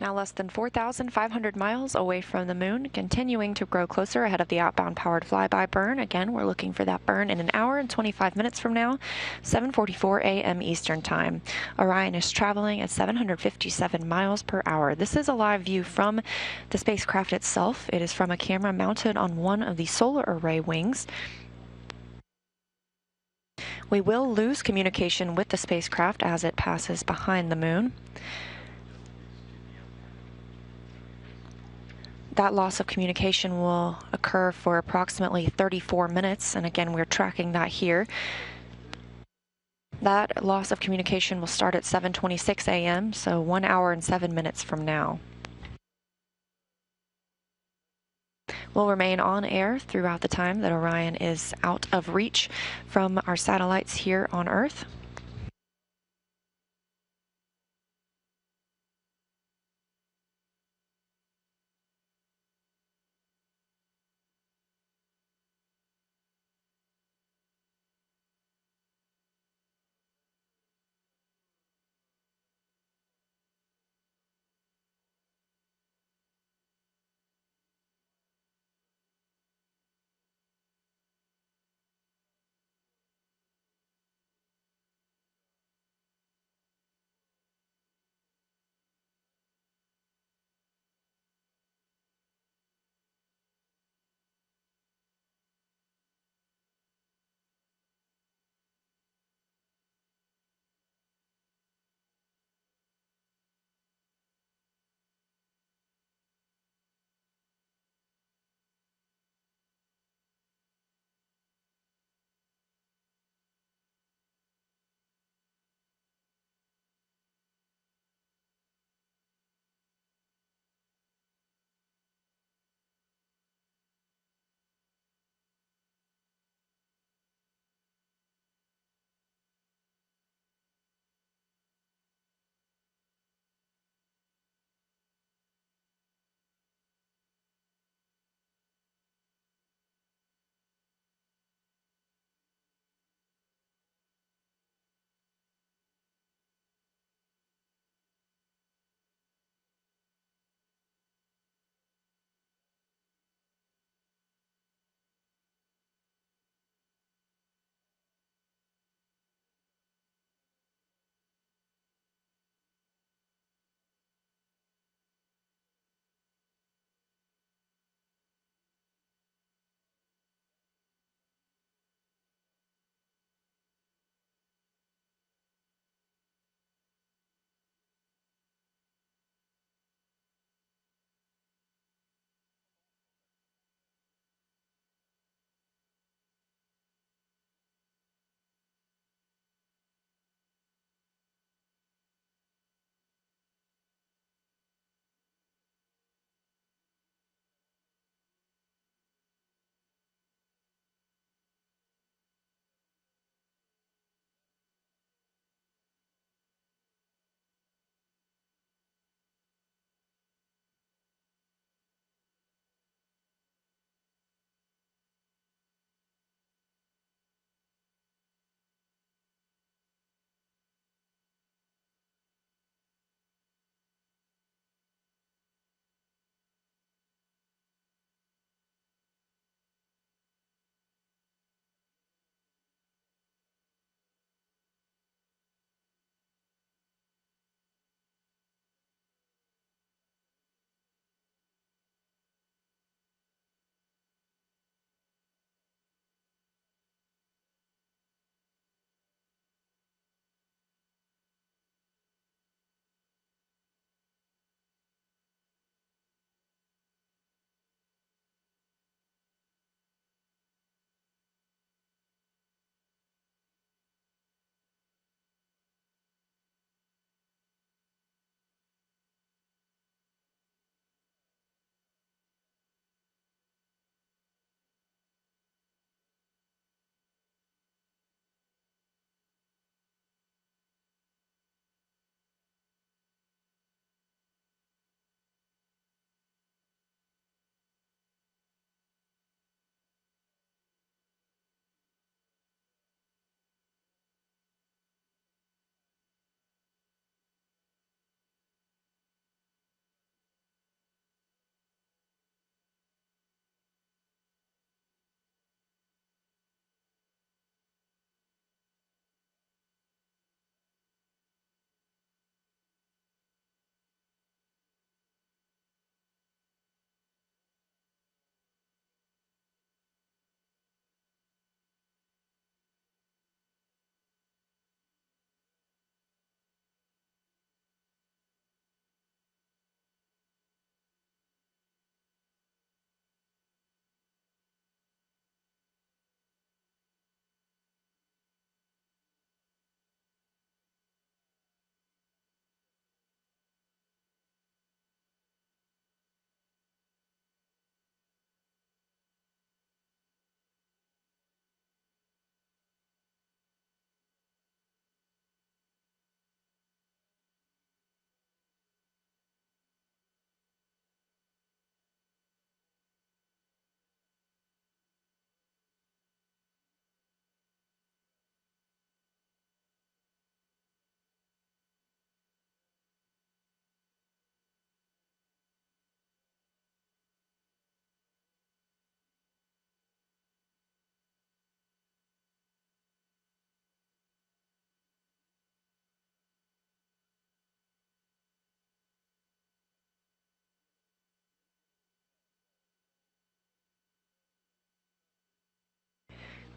Now less than 4,500 miles away from the moon, continuing to grow closer ahead of the outbound powered flyby burn. Again, we're looking for that burn in an hour and 25 minutes from now, 7:44 a.m. Eastern Time. Orion is traveling at 757 miles per hour. This is a live view from the spacecraft itself. It is from a camera mounted on one of the solar array wings. We will lose communication with the spacecraft as it passes behind the moon. That loss of communication will occur for approximately 34 minutes, and again, we're tracking that here. That loss of communication will start at 7:26 a.m., so 1 hour and 7 minutes from now. We'll remain on air throughout the time that Orion is out of reach from our satellites here on Earth.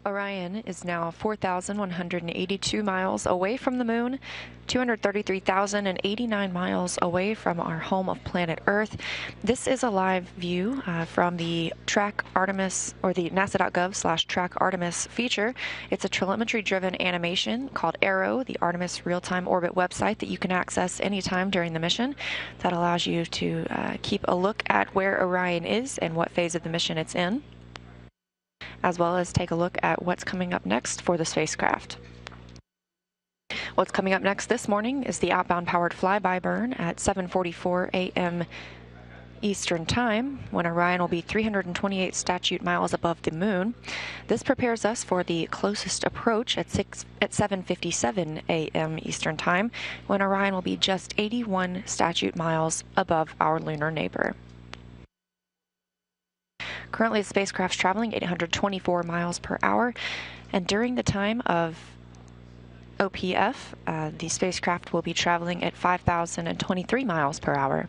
Orion is now 4,182 miles away from the moon, 233,089 miles away from our home of planet Earth. This is a live view from the Track Artemis, or the nasa.gov/Track Artemis feature. It's a telemetry-driven animation called Arrow, the Artemis real-time orbit website that you can access anytime during the mission. That allows you to keep a look at where Orion is and what phase of the mission it's in, as well as take a look at what's coming up next for the spacecraft. What's coming up next this morning is the outbound powered flyby burn at 7:44 a.m. Eastern Time, when Orion will be 328 statute miles above the moon. This prepares us for the closest approach at 7:57 a.m. Eastern Time, when Orion will be just 81 statute miles above our lunar neighbor. Currently, the spacecraft's traveling 824 miles per hour, and during the time of OPF, the spacecraft will be traveling at 5,023 miles per hour.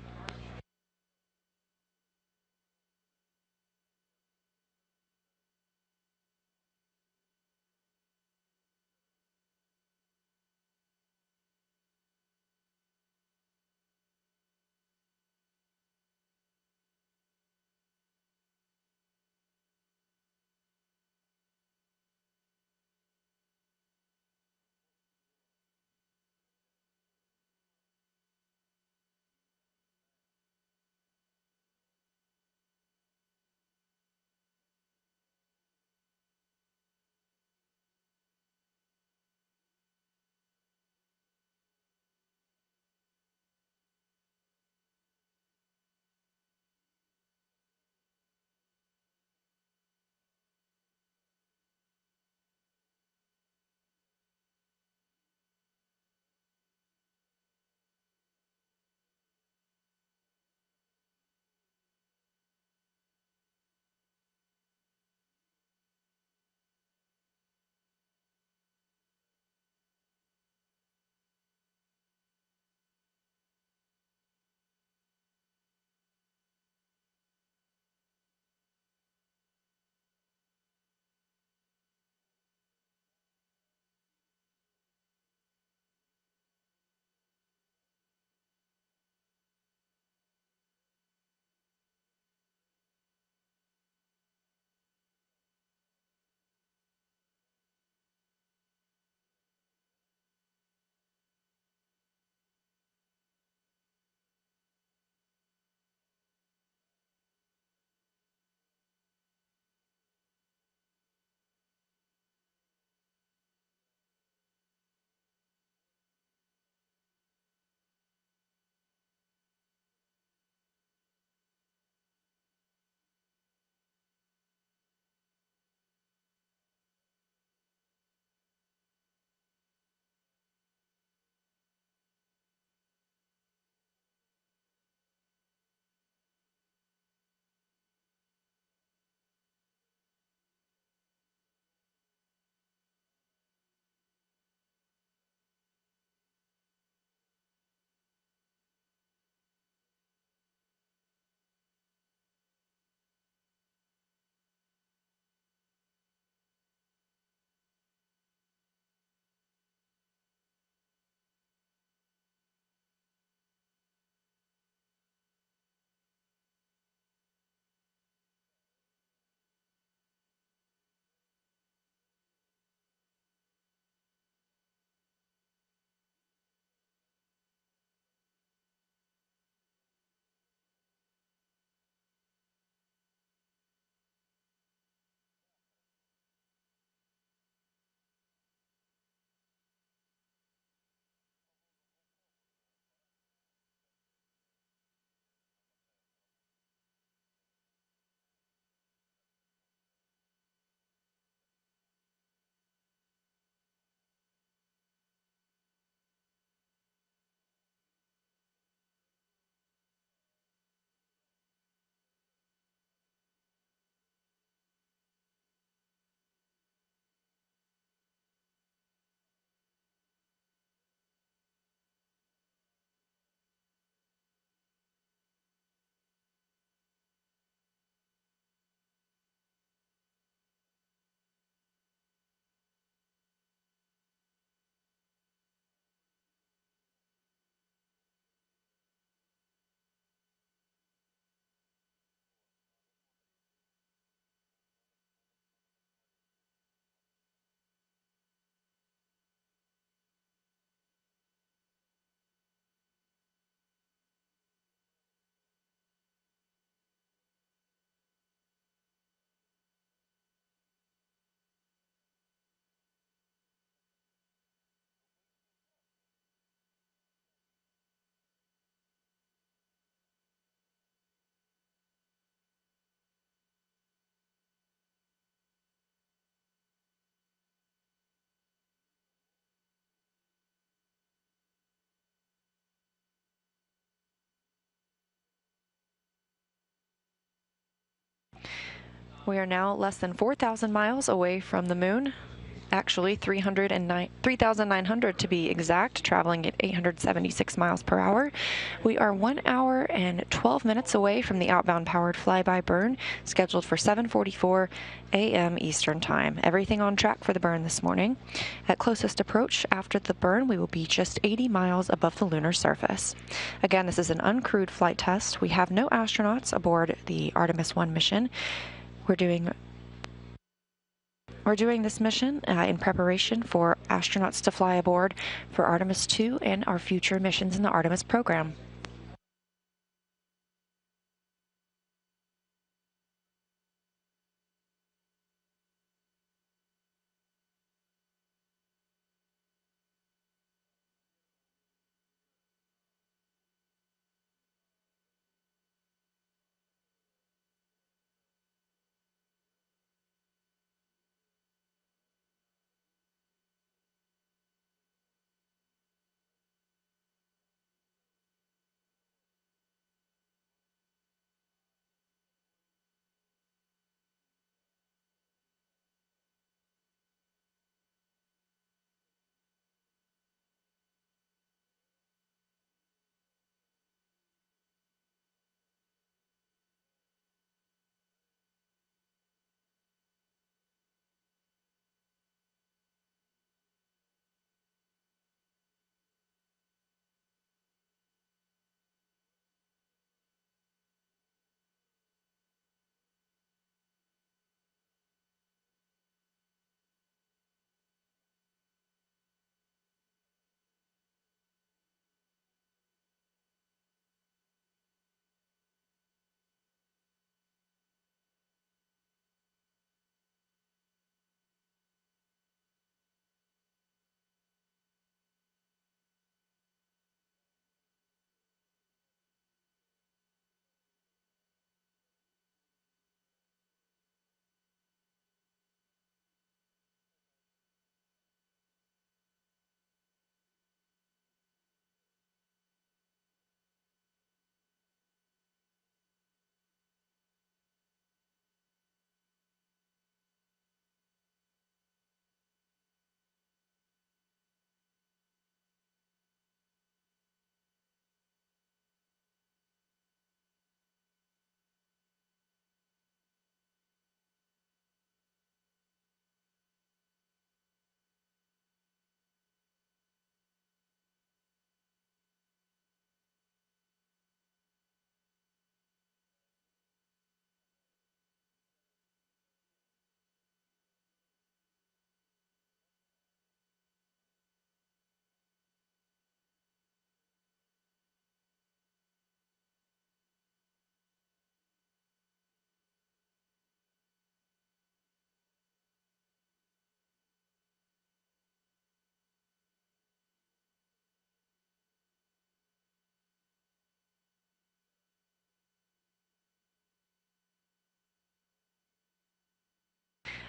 We are now less than 4,000 miles away from the moon. Actually, 3,900 to be exact, traveling at 876 miles per hour. We are 1 hour and 12 minutes away from the outbound powered flyby burn, scheduled for 7:44 a.m. Eastern Time. Everything on track for the burn this morning. At closest approach after the burn, we will be just 80 miles above the lunar surface. Again, this is an uncrewed flight test. We have no astronauts aboard the Artemis 1 mission. We're doing this mission in preparation for astronauts to fly aboard for Artemis 2 and our future missions in the Artemis program.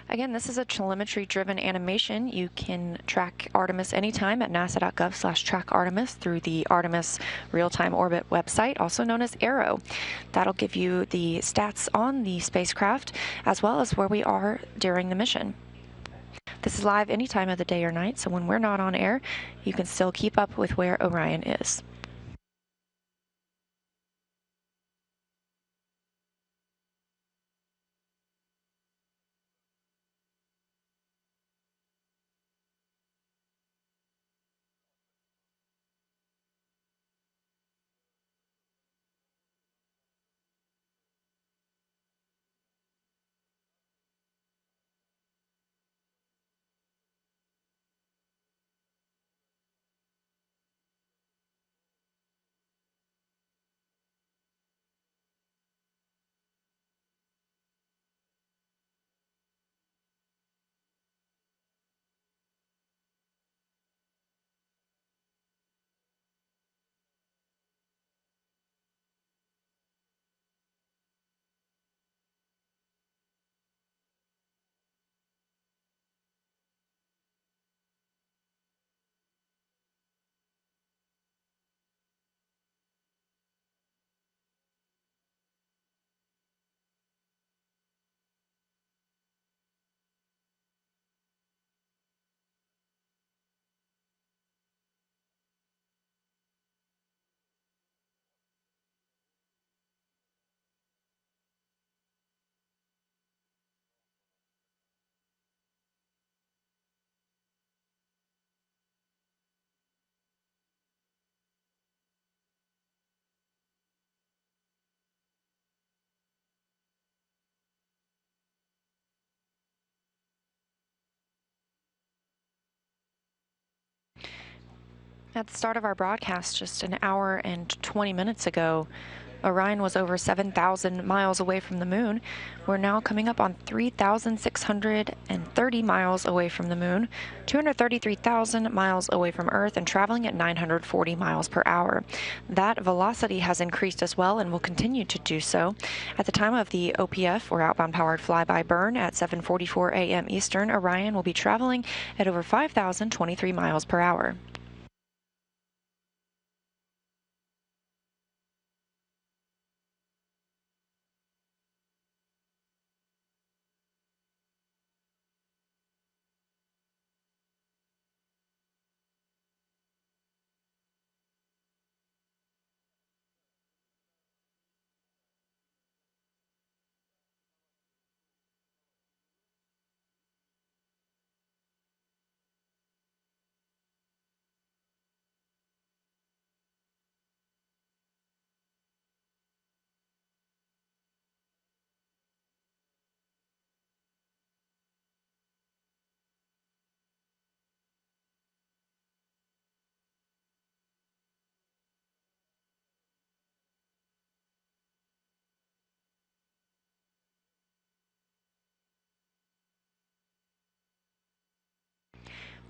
Again, this is a telemetry-driven animation. You can track Artemis anytime at nasa.gov/trackartemis through the Artemis Real-Time Orbit website, also known as ARROW. That'll give you the stats on the spacecraft as well as where we are during the mission. This is live any time of the day or night, so when we're not on air, you can still keep up with where Orion is. At the start of our broadcast, just an hour and 20 minutes ago, Orion was over 7,000 miles away from the moon. We're now coming up on 3,630 miles away from the moon, 233,000 miles away from Earth, and traveling at 940 miles per hour. That velocity has increased as well and will continue to do so. At the time of the OPF, or outbound powered flyby burn, at 7:44 a.m. Eastern, Orion will be traveling at over 5,023 miles per hour.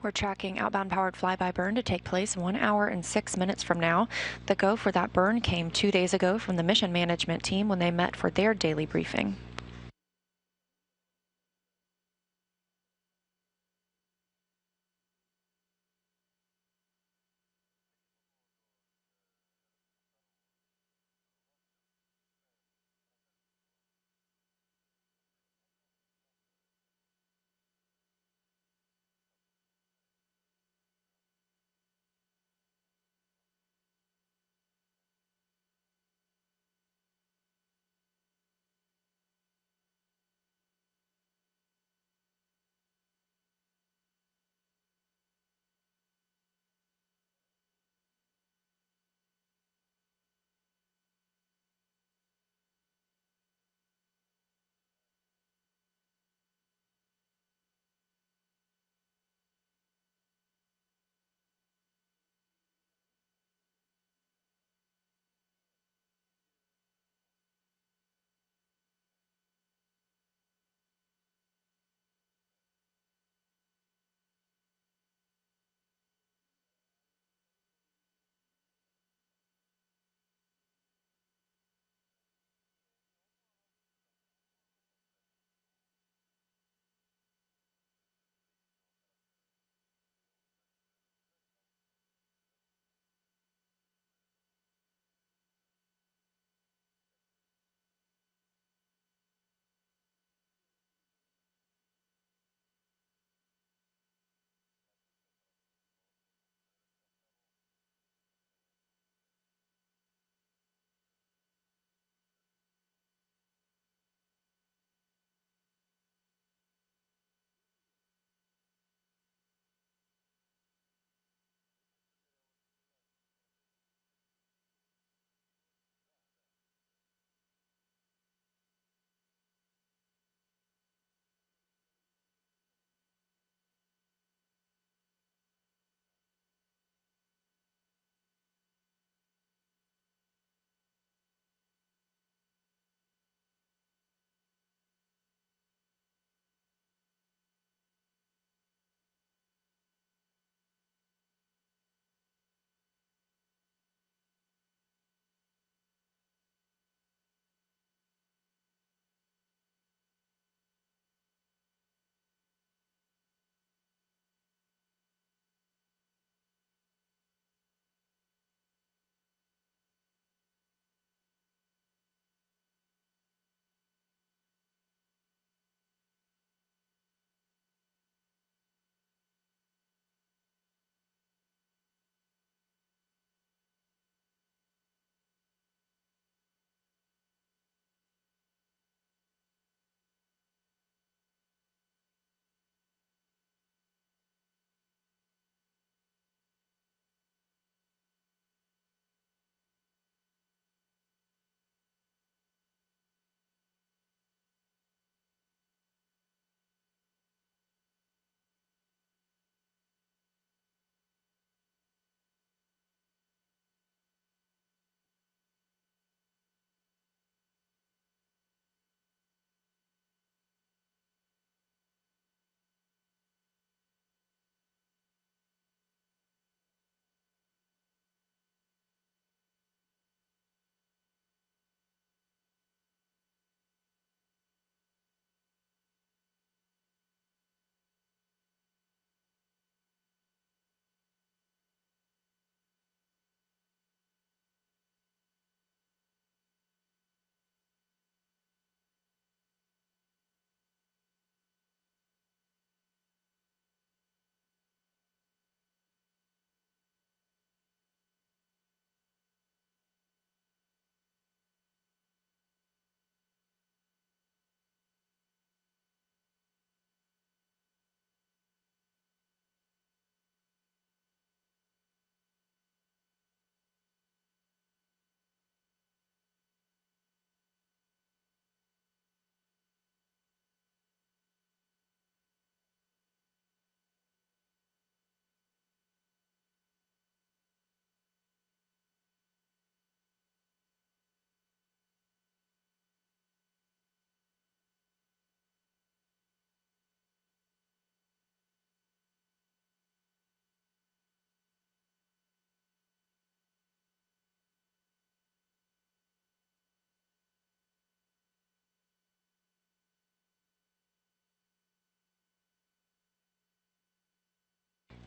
We're tracking outbound powered flyby burn to take place 1 hour and 6 minutes from now. The go for that burn came 2 days ago from the mission management team when they met for their daily briefing.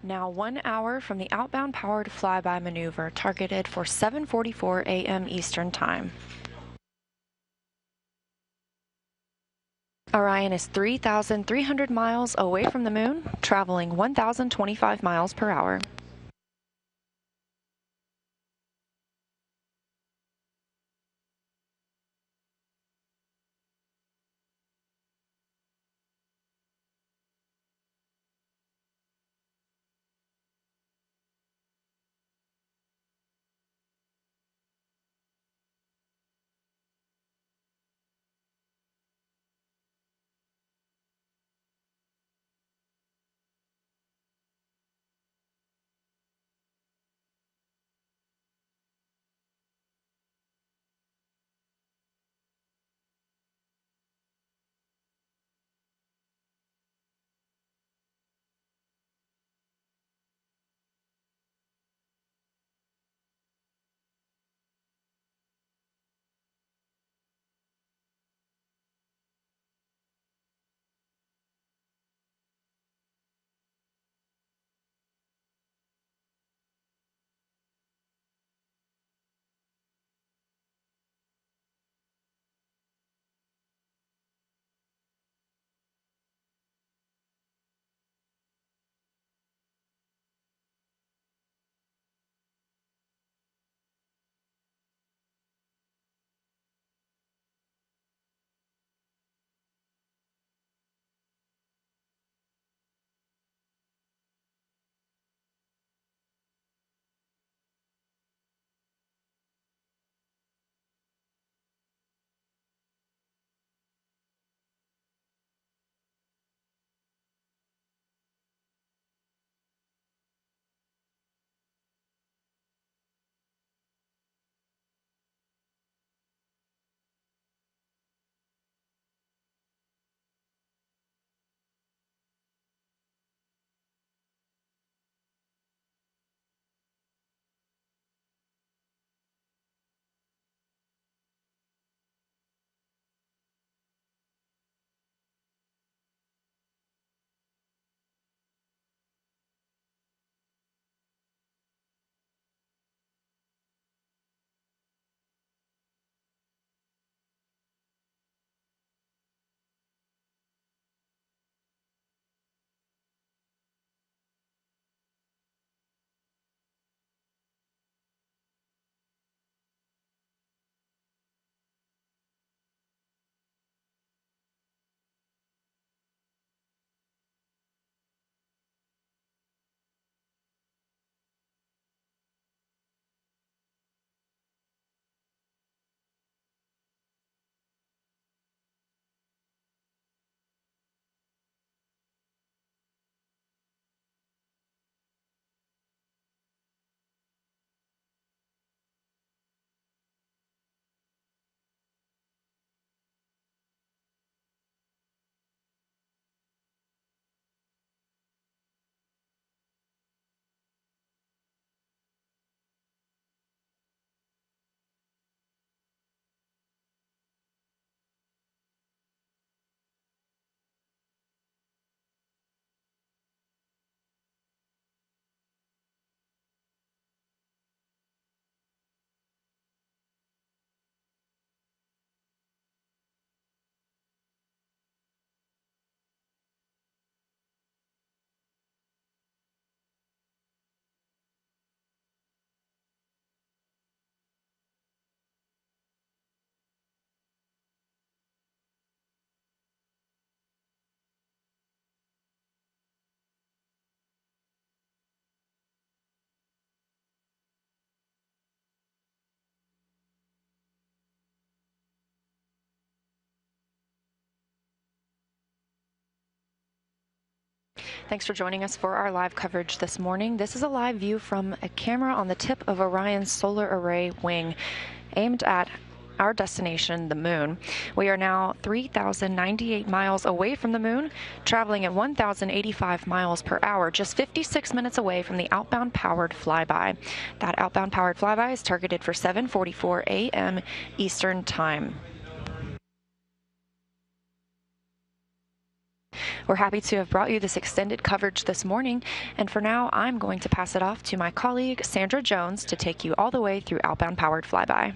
Now 1 hour from the outbound powered flyby maneuver targeted for 7:44 a.m. Eastern Time. Orion is 3,300 miles away from the moon, traveling 1,025 miles per hour. Thanks for joining us for our live coverage this morning. This is a live view from a camera on the tip of Orion's solar array wing, aimed at our destination, the moon. We are now 3,098 miles away from the moon, traveling at 1,085 miles per hour, just 56 minutes away from the outbound powered flyby. That outbound powered flyby is targeted for 7:44 a.m. Eastern Time. We're happy to have brought you this extended coverage this morning, and for now, I'm going to pass it off to my colleague, Sandra Jones, to take you all the way through outbound powered flyby.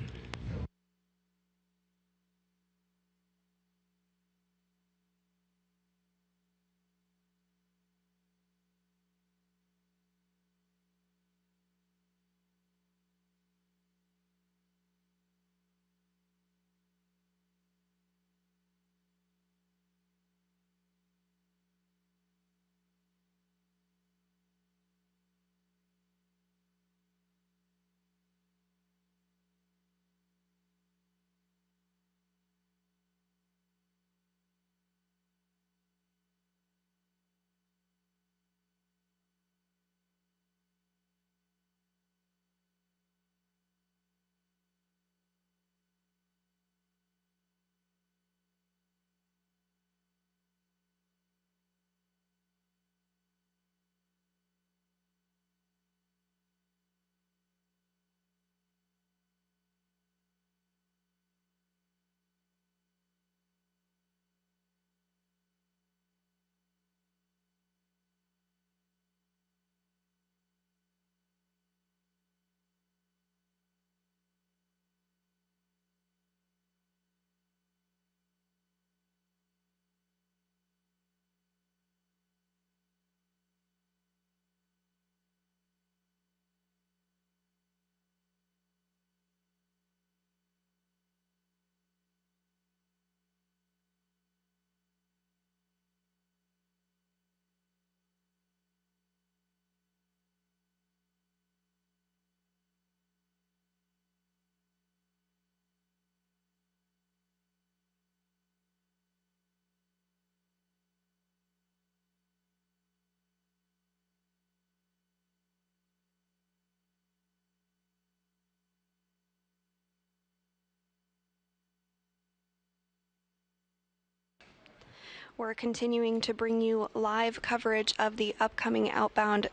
We're continuing to bring you live coverage of the upcoming outbound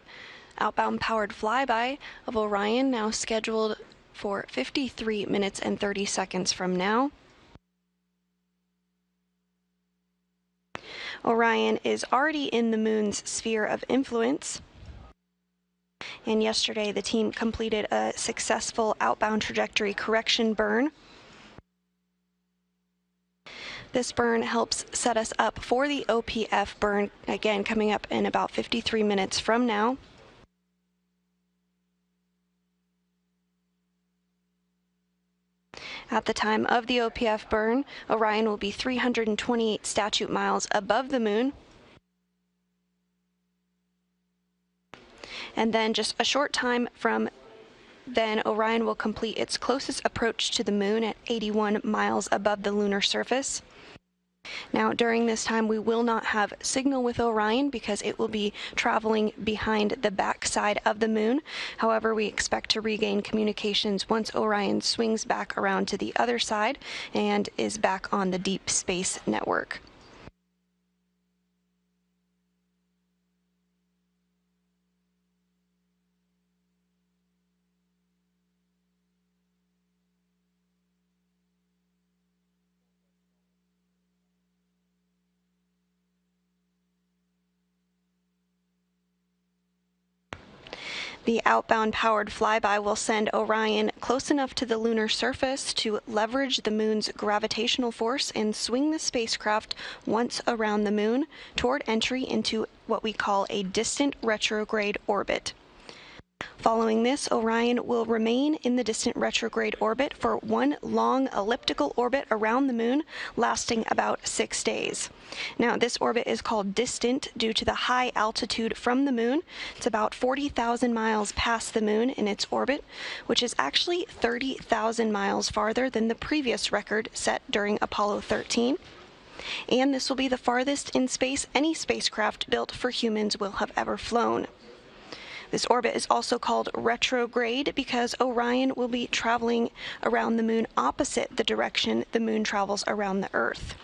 powered flyby of Orion, now scheduled for 53 minutes and 30 seconds from now. Orion is already in the moon's sphere of influence, and yesterday the team completed a successful outbound trajectory correction burn. This burn helps set us up for the OPF burn, again coming up in about 53 minutes from now. At the time of the OPF burn, Orion will be 328 statute miles above the moon. And then just a short time from then, Orion will complete its closest approach to the moon at 81 miles above the lunar surface. Now, during this time, we will not have signal with Orion because it will be traveling behind the backside of the moon. However, we expect to regain communications once Orion swings back around to the other side and is back on the deep space network. The outbound powered flyby will send Orion close enough to the lunar surface to leverage the moon's gravitational force and swing the spacecraft once around the moon toward entry into what we call a distant retrograde orbit. Following this, Orion will remain in the distant retrograde orbit for one long elliptical orbit around the moon, lasting about 6 days. Now, this orbit is called distant due to the high altitude from the moon. It's about 40,000 miles past the moon in its orbit, which is actually 30,000 miles farther than the previous record set during Apollo 13. And this will be the farthest in space any spacecraft built for humans will have ever flown. This orbit is also called retrograde because Orion will be traveling around the moon opposite the direction the moon travels around the Earth.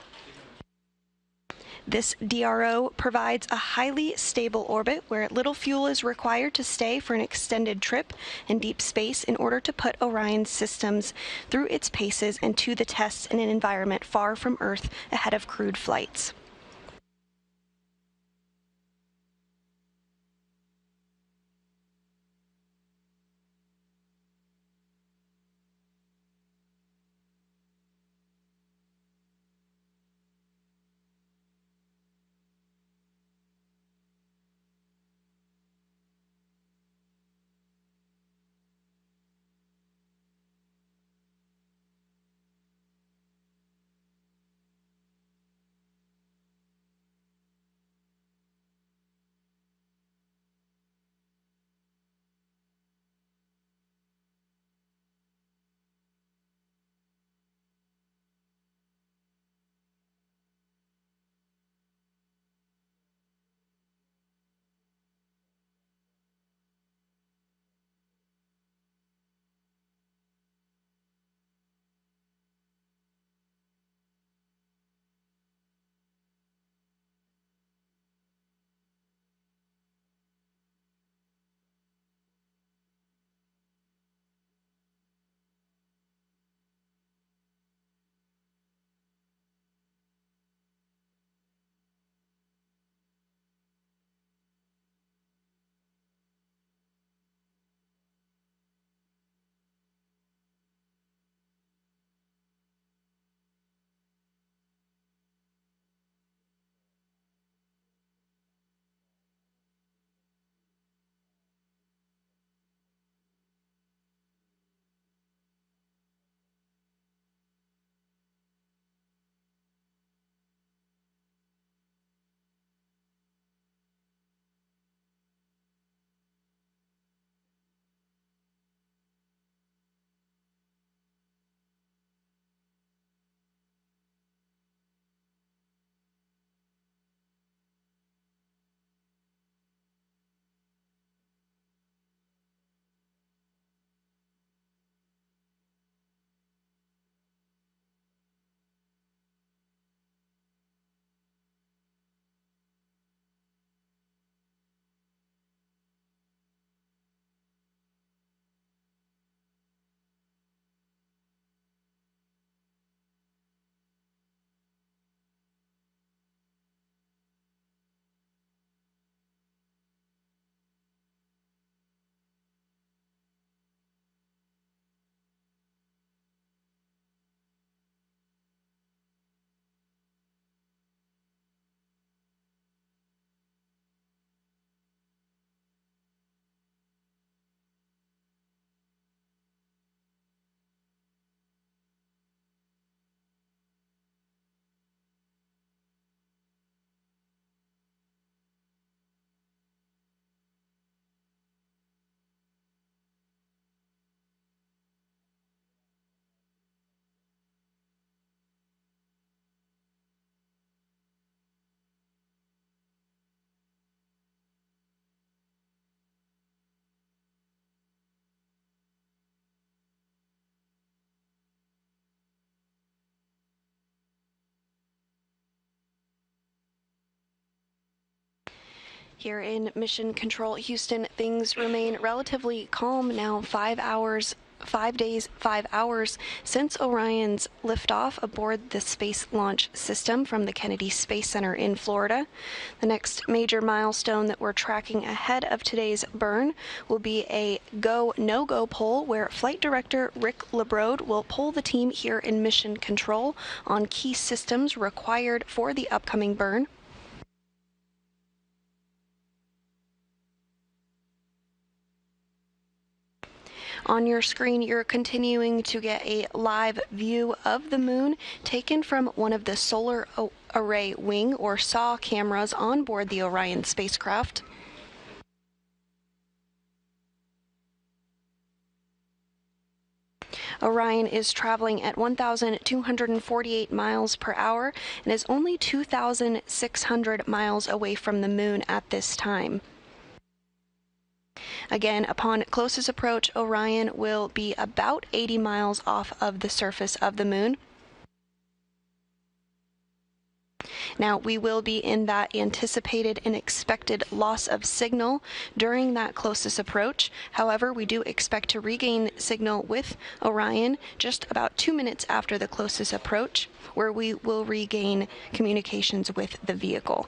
This DRO provides a highly stable orbit where little fuel is required to stay for an extended trip in deep space in order to put Orion's systems through its paces and to the tests in an environment far from Earth ahead of crewed flights. Here in Mission Control Houston, things remain relatively calm now 5 days, 5 hours since Orion's liftoff aboard the Space Launch System from the Kennedy Space Center in Florida. The next major milestone that we're tracking ahead of today's burn will be a go, no-go poll where Flight Director Rick LeBrode will poll the team here in Mission Control on key systems required for the upcoming burn. On your screen, you're continuing to get a live view of the moon taken from one of the solar array wing or SAW cameras on board the Orion spacecraft. Orion is traveling at 1,248 miles per hour and is only 2,600 miles away from the moon at this time. Again, upon closest approach, Orion will be about 80 miles off of the surface of the moon. Now, we will be in that anticipated and expected loss of signal during that closest approach. However, we do expect to regain signal with Orion just about 2 minutes after the closest approach, where we will regain communications with the vehicle.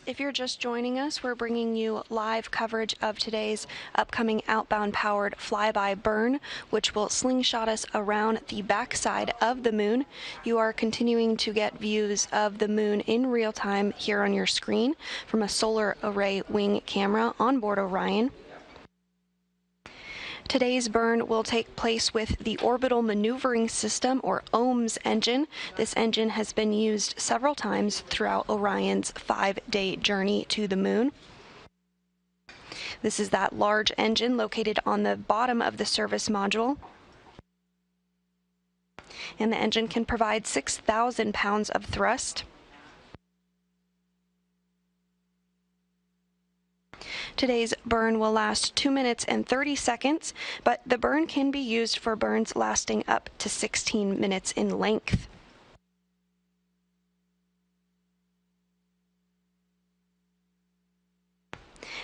If you're just joining us, we're bringing you live coverage of today's upcoming outbound powered flyby burn, which will slingshot us around the backside of the moon. You are continuing to get views of the moon in real time here on your screen from a solar array wing camera on board Orion. Today's burn will take place with the Orbital Maneuvering System, or OMS engine. This engine has been used several times throughout Orion's 5-day journey to the moon. This is that large engine located on the bottom of the service module. And the engine can provide 6,000 pounds of thrust. Today's burn will last 2 minutes and 30 seconds, but the burn can be used for burns lasting up to 16 minutes in length.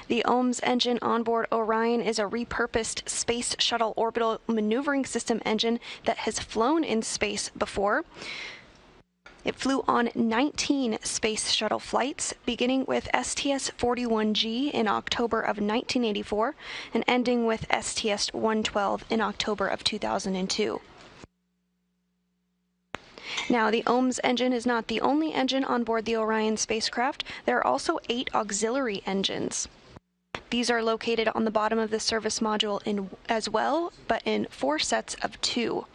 The OMS engine onboard Orion is a repurposed Space Shuttle Orbital Maneuvering System engine that has flown in space before. It flew on 19 Space Shuttle flights, beginning with STS-41G in October of 1984 and ending with STS-112 in October of 2002. Now, the OMS engine is not the only engine on board the Orion spacecraft. There are also 8 auxiliary engines. These are located on the bottom of the service module as well, but in 4 sets of 2.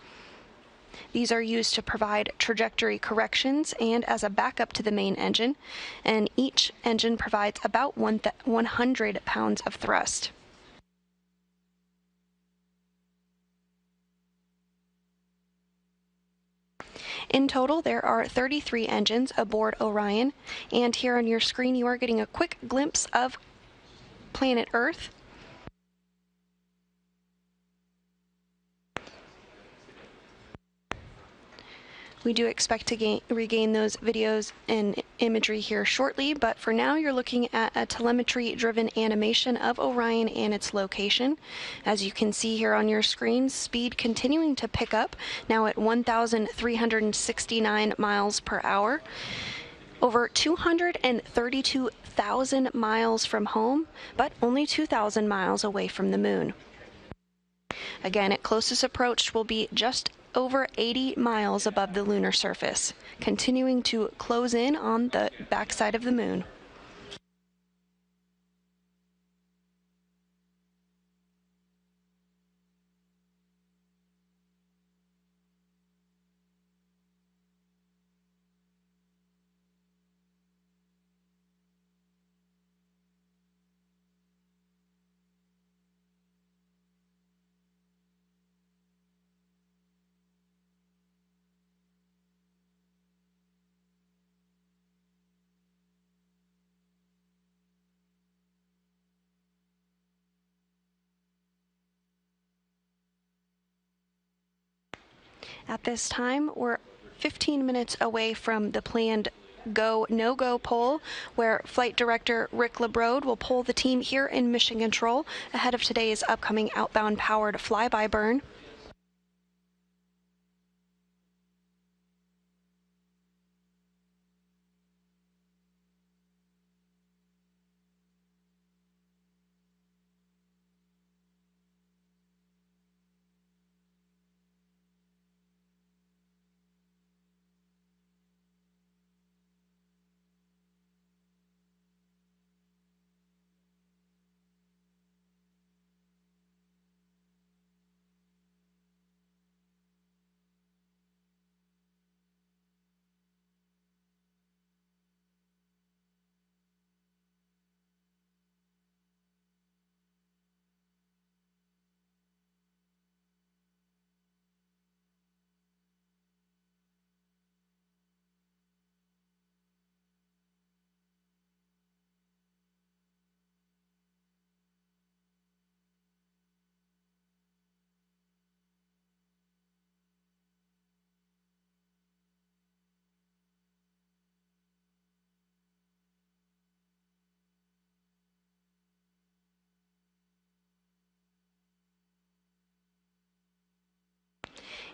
These are used to provide trajectory corrections and as a backup to the main engine, and each engine provides about 100 pounds of thrust. In total, there are 33 engines aboard Orion, and here on your screen you are getting a quick glimpse of planet Earth. We do expect to regain those videos and imagery here shortly, but for now you're looking at a telemetry-driven animation of Orion and its location. As you can see here on your screen, speed continuing to pick up, now at 1,369 miles per hour. Over 232,000 miles from home, but only 2,000 miles away from the moon. Again, at closest approach will be just over 80 miles above the lunar surface, continuing to close in on the backside of the moon. At this time, we're 15 minutes away from the planned go, no-go poll, where Flight Director Rick LeBrode will poll the team here in Mission Control ahead of today's upcoming outbound powered flyby burn.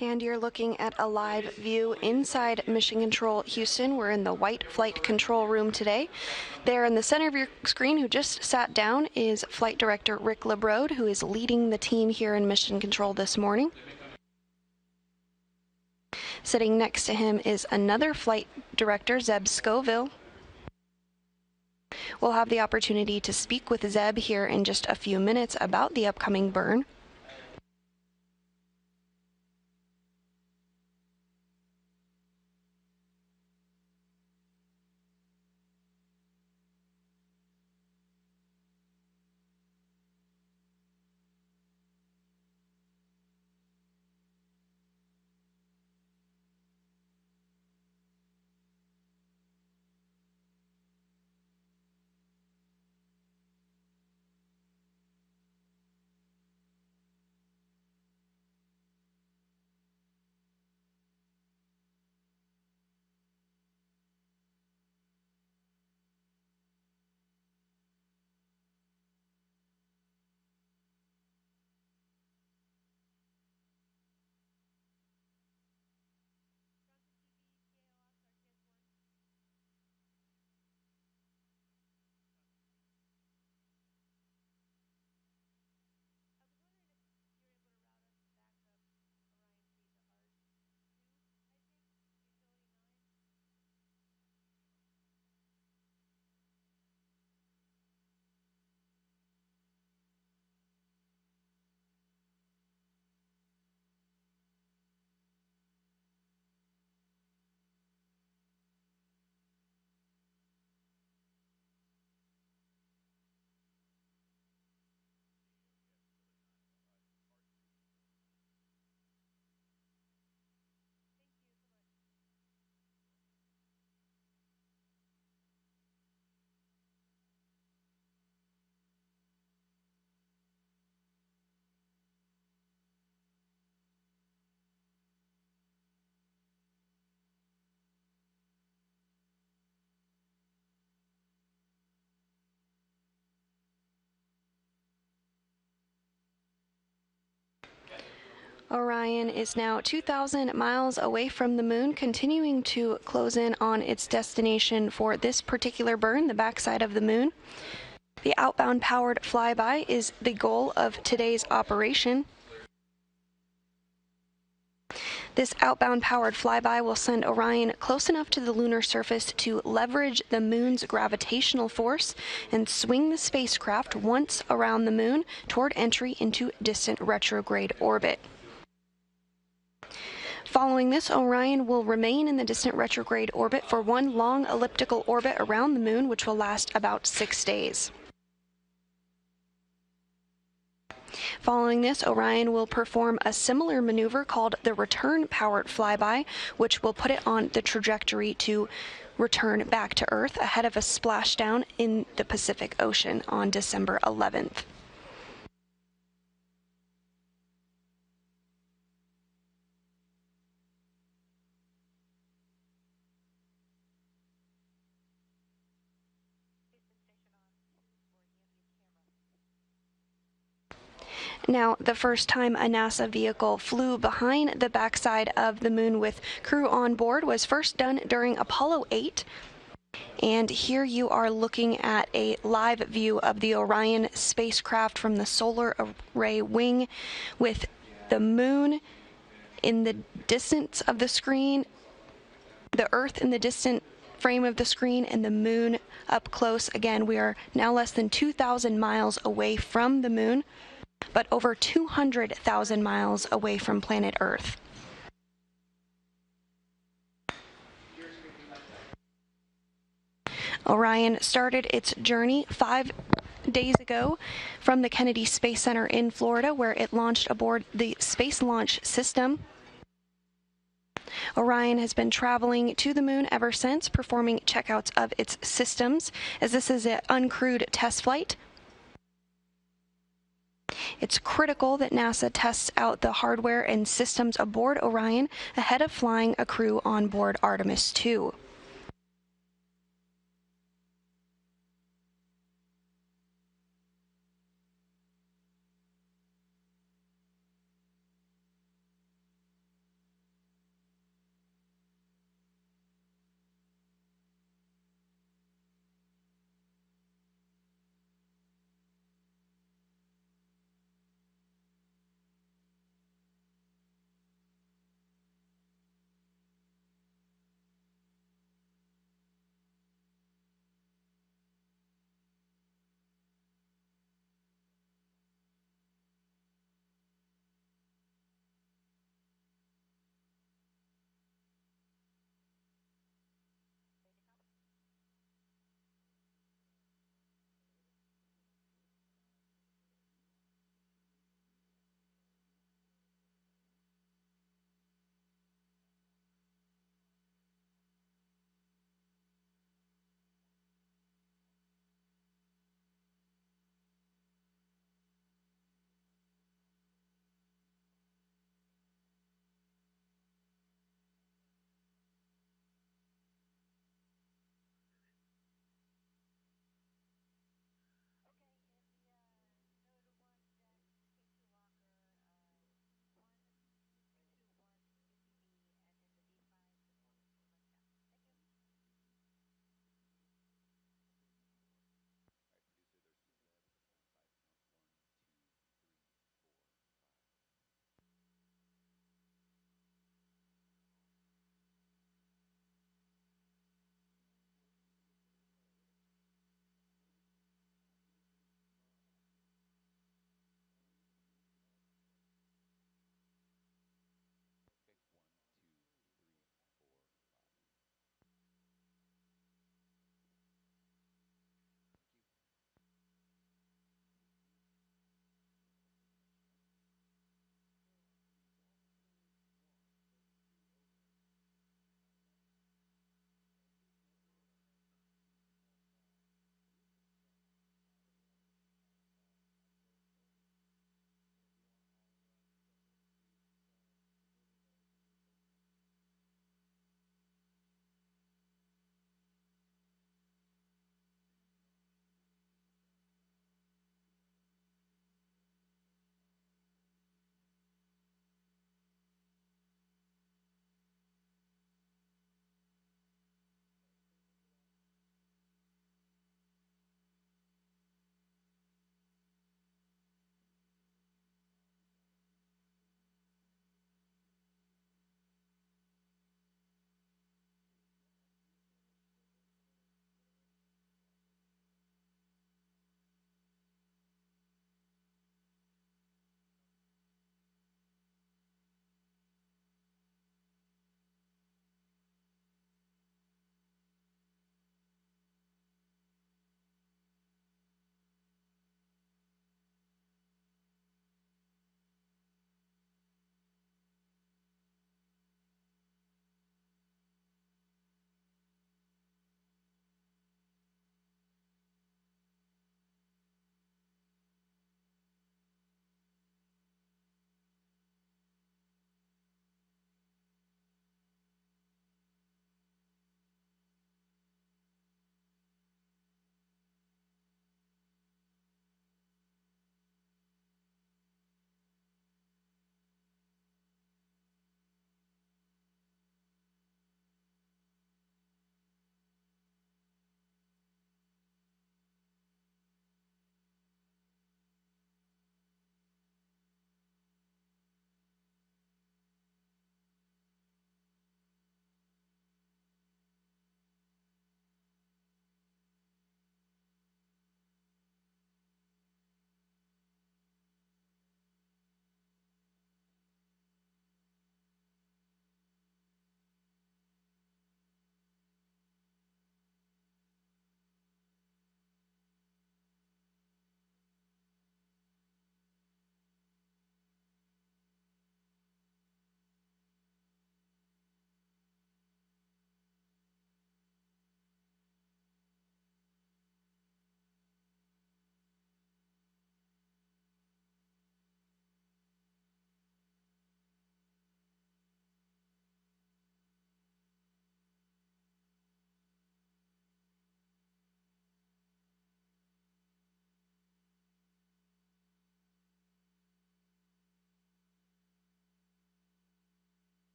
And you're looking at a live view inside Mission Control Houston. We're in the white flight control room today. There in the center of your screen, who just sat down, is Flight Director Rick LeBrode, who is leading the team here in Mission Control this morning. Sitting next to him is another Flight Director, Zeb Scoville. We'll have the opportunity to speak with Zeb here in just a few minutes about the upcoming burn. Orion is now 2,000 miles away from the moon, continuing to close in on its destination for this particular burn, the backside of the moon. The outbound powered flyby is the goal of today's operation. This outbound powered flyby will send Orion close enough to the lunar surface to leverage the moon's gravitational force and swing the spacecraft once around the moon toward entry into distant retrograde orbit. Following this, Orion will remain in the distant retrograde orbit for one long elliptical orbit around the moon, which will last about 6 days. Following this, Orion will perform a similar maneuver called the return-powered flyby, which will put it on the trajectory to return back to Earth ahead of a splashdown in the Pacific Ocean on December 11th. Now, the first time a NASA vehicle flew behind the backside of the moon with crew on board was first done during Apollo 8. And here you are looking at a live view of the Orion spacecraft from the solar array wing, with the moon in the distance of the screen, the Earth in the distant frame of the screen, and the moon up close. Again, we are now less than 2,000 miles away from the moon, but over 200,000 miles away from planet Earth. Orion started its journey 5 days ago from the Kennedy Space Center in Florida, where it launched aboard the Space Launch System. Orion has been traveling to the moon ever since, performing checkouts of its systems, as this is an uncrewed test flight. It's critical that NASA tests out the hardware and systems aboard Orion ahead of flying a crew on board Artemis 2.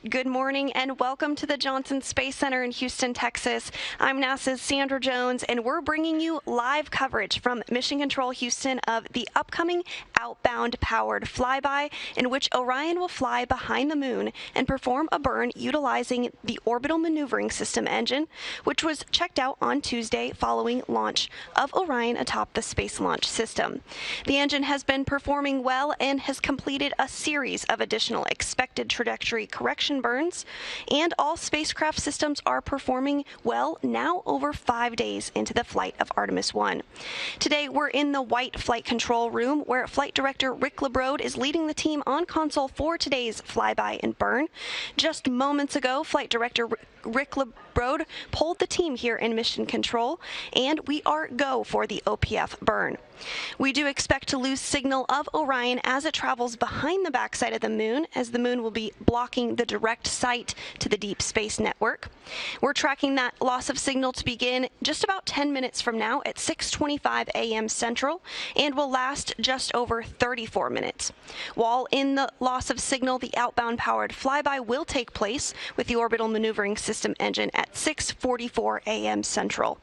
Good morning and welcome to the Johnson Space Center in Houston, Texas. I'm NASA's Sandra Jones, and we're bringing you live coverage from Mission Control Houston of the upcoming outbound powered flyby, in which Orion will fly behind the moon and perform a burn utilizing the orbital maneuvering system engine, which was checked out on Tuesday following launch of Orion atop the Space Launch System. The engine has been performing well and has completed a series of additional expected trajectory correction burns, and all spacecraft systems are performing well now over 5 days into the flight of Artemis 1. Today, we're in the white flight control room where Flight Director Rick LeBrode is leading the team on console for today's flyby and burn. Just moments ago, Flight Director Rick LeBrode pulled the team here in Mission Control, and we are go for the OPF burn. We do expect to lose signal of Orion as it travels behind the backside of the moon, as the moon will be blocking the direct sight to the deep space network. We're tracking that loss of signal to begin just about 10 minutes from now at 6:25 a.m. Central and will last just over 34 minutes. While in the loss of signal, the outbound powered flyby will take place with the orbital maneuvering system engine at 6:44 a.m. Central.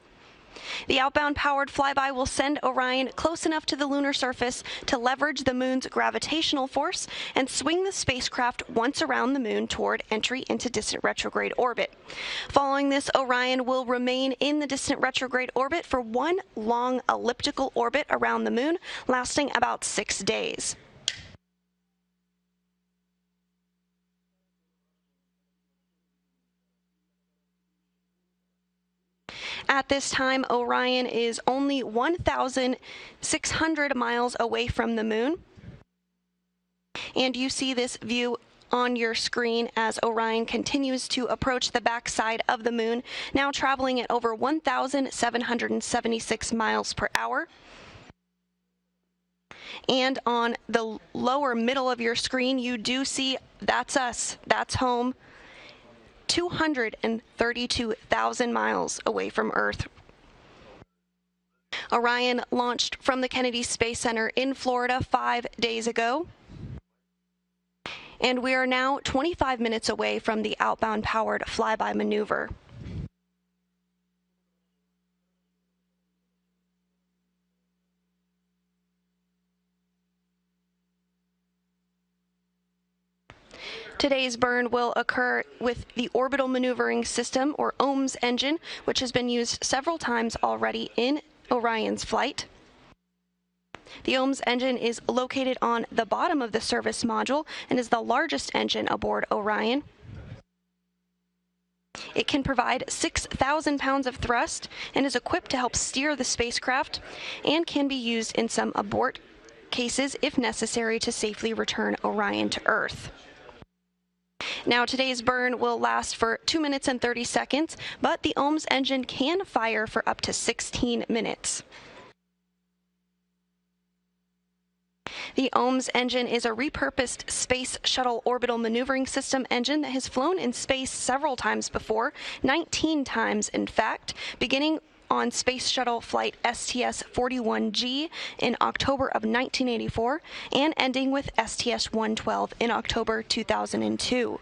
The outbound powered flyby will send Orion close enough to the lunar surface to leverage the moon's gravitational force and swing the spacecraft once around the moon toward entry into distant retrograde orbit. Following this, Orion will remain in the distant retrograde orbit for one long elliptical orbit around the moon, lasting about 6 days. At this time, Orion is only 1,600 miles away from the moon. And you see this view on your screen as Orion continues to approach the backside of the moon, now traveling at over 1,776 miles per hour. And on the lower middle of your screen, you do see that's us, that's home. 232,000 miles away from Earth. Orion launched from the Kennedy Space Center in Florida 5 days ago. And we are now 25 minutes away from the outbound powered flyby maneuver. Today's burn will occur with the Orbital Maneuvering System, or OMS engine, which has been used several times already in Orion's flight. The OMS engine is located on the bottom of the service module and is the largest engine aboard Orion. It can provide 6,000 pounds of thrust and is equipped to help steer the spacecraft, and can be used in some abort cases if necessary to safely return Orion to Earth. Now, today's burn will last for 2 minutes and 30 seconds, but the OMS engine can fire for up to 16 minutes. The OMS engine is a repurposed Space Shuttle Orbital Maneuvering System engine that has flown in space several times before, 19 times in fact, beginning on Space Shuttle Flight STS-41G in October of 1984 and ending with STS-112 in October 2002.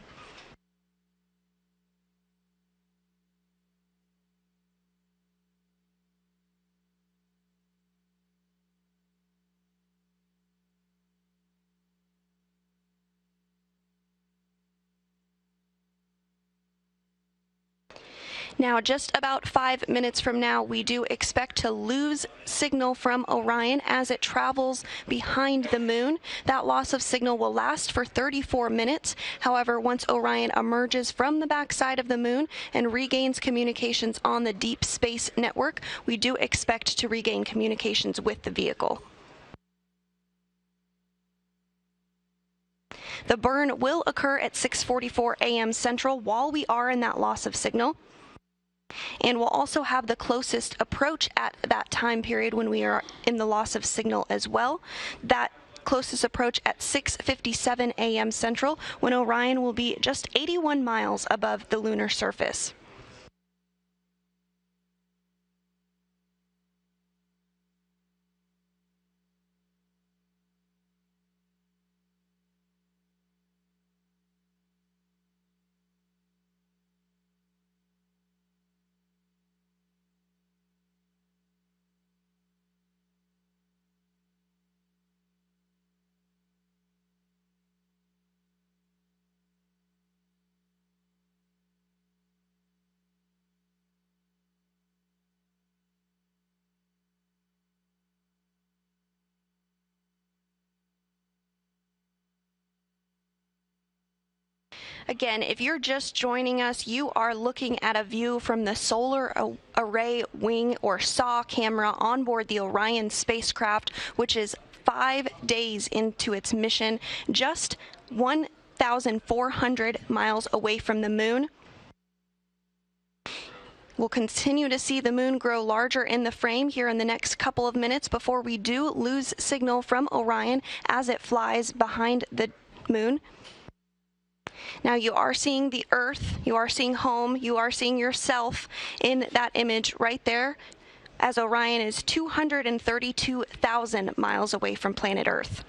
Now, just about 5 minutes from now, we do expect to lose signal from Orion as it travels behind the moon. That loss of signal will last for 34 minutes. However, once Orion emerges from the backside of the moon and regains communications on the deep space network, we do expect to regain communications with the vehicle. The burn will occur at 6:44 a.m. Central while we are in that loss of signal. And we'll also have the closest approach at that time period when we are in the loss of signal as well. That closest approach at 6:57 a.m. Central, when Orion will be just 81 miles above the lunar surface. Again, if you're just joining us, you are looking at a view from the Solar Array Wing or SAW camera on board the Orion spacecraft, which is 5 days into its mission, just 1,400 miles away from the moon. We'll continue to see the moon grow larger in the frame here in the next couple of minutes before we do lose signal from Orion as it flies behind the moon. Now you are seeing the Earth, you are seeing home, you are seeing yourself in that image right there, as Orion is 232,000 miles away from planet Earth.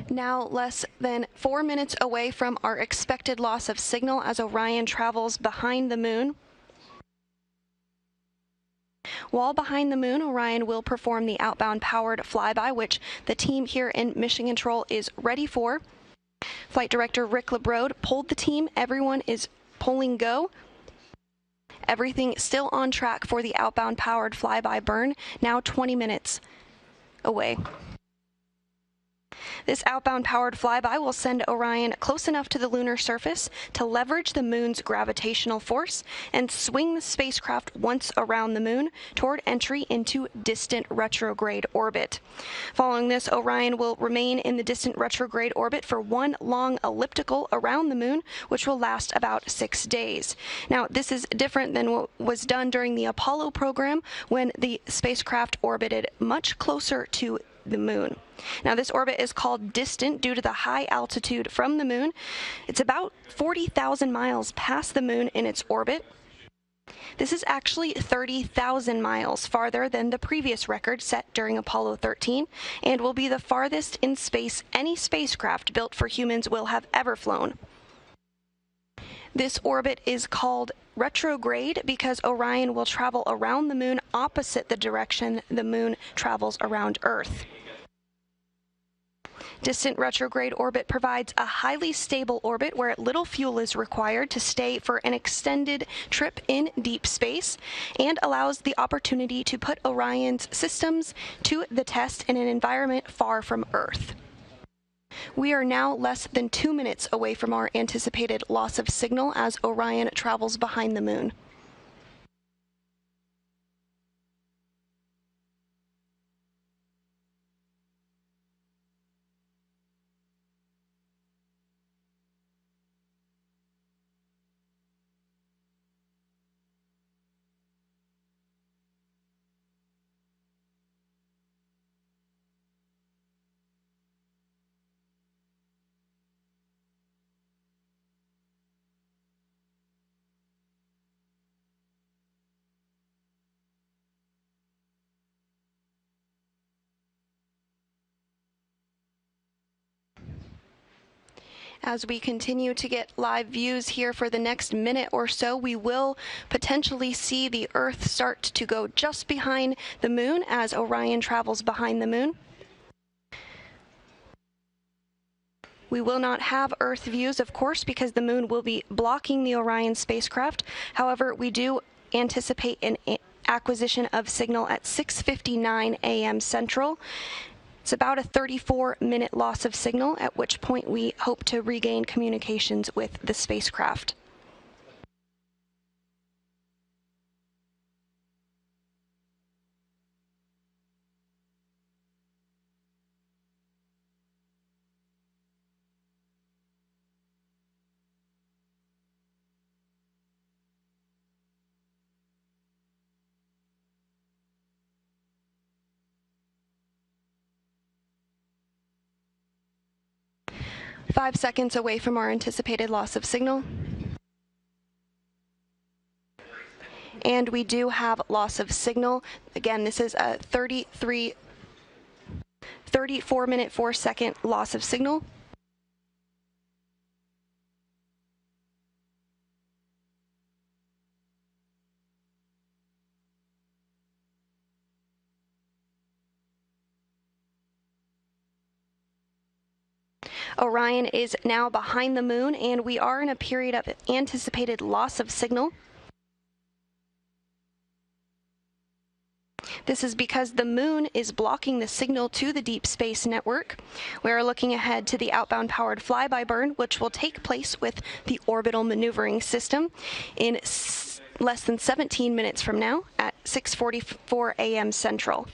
Now less than 4 minutes away from our expected loss of signal as Orion travels behind the moon. While behind the moon, Orion will perform the outbound powered flyby, which the team here in Mission Control is ready for. Flight Director Rick LeBrode pulled the team. Everyone is pulling go. Everything still on track for the outbound powered flyby burn, now 20 minutes away. This outbound powered flyby will send Orion close enough to the lunar surface to leverage the moon's gravitational force and swing the spacecraft once around the moon toward entry into distant retrograde orbit. Following this, Orion will remain in the distant retrograde orbit for one long elliptical around the moon, which will last about 6 days. Now, this is different than what was done during the Apollo program when the spacecraft orbited much closer to the moon. Now, this orbit is called distant due to the high altitude from the moon. It's about 40,000 miles past the moon in its orbit. This is actually 30,000 miles farther than the previous record set during Apollo 13 and will be the farthest in space any spacecraft built for humans will have ever flown. This orbit is called retrograde because Orion will travel around the moon opposite the direction the moon travels around Earth. Distant retrograde orbit provides a highly stable orbit where little fuel is required to stay for an extended trip in deep space and allows the opportunity to put Orion's systems to the test in an environment far from Earth. We are now less than 2 minutes away from our anticipated loss of signal as Orion travels behind the moon. As we continue to get live views here for the next minute or so, we will potentially see the Earth start to go just behind the moon as Orion travels behind the moon. We will not have Earth views, of course, because the moon will be blocking the Orion spacecraft. However, we do anticipate an acquisition of signal at 6:59 a.m. Central. It's about a 34-minute loss of signal, at which point we hope to regain communications with the spacecraft. Five seconds away from our anticipated loss of signal. And we do have loss of signal. Again, this is a 34-minute, 4-second loss of signal. Orion is now behind the moon, and we are in a period of anticipated loss of signal. This is because the moon is blocking the signal to the deep space network. We are looking ahead to the outbound powered flyby burn, which will take place with the orbital maneuvering system in less than 17 minutes from now at 6:44 a.m. Central.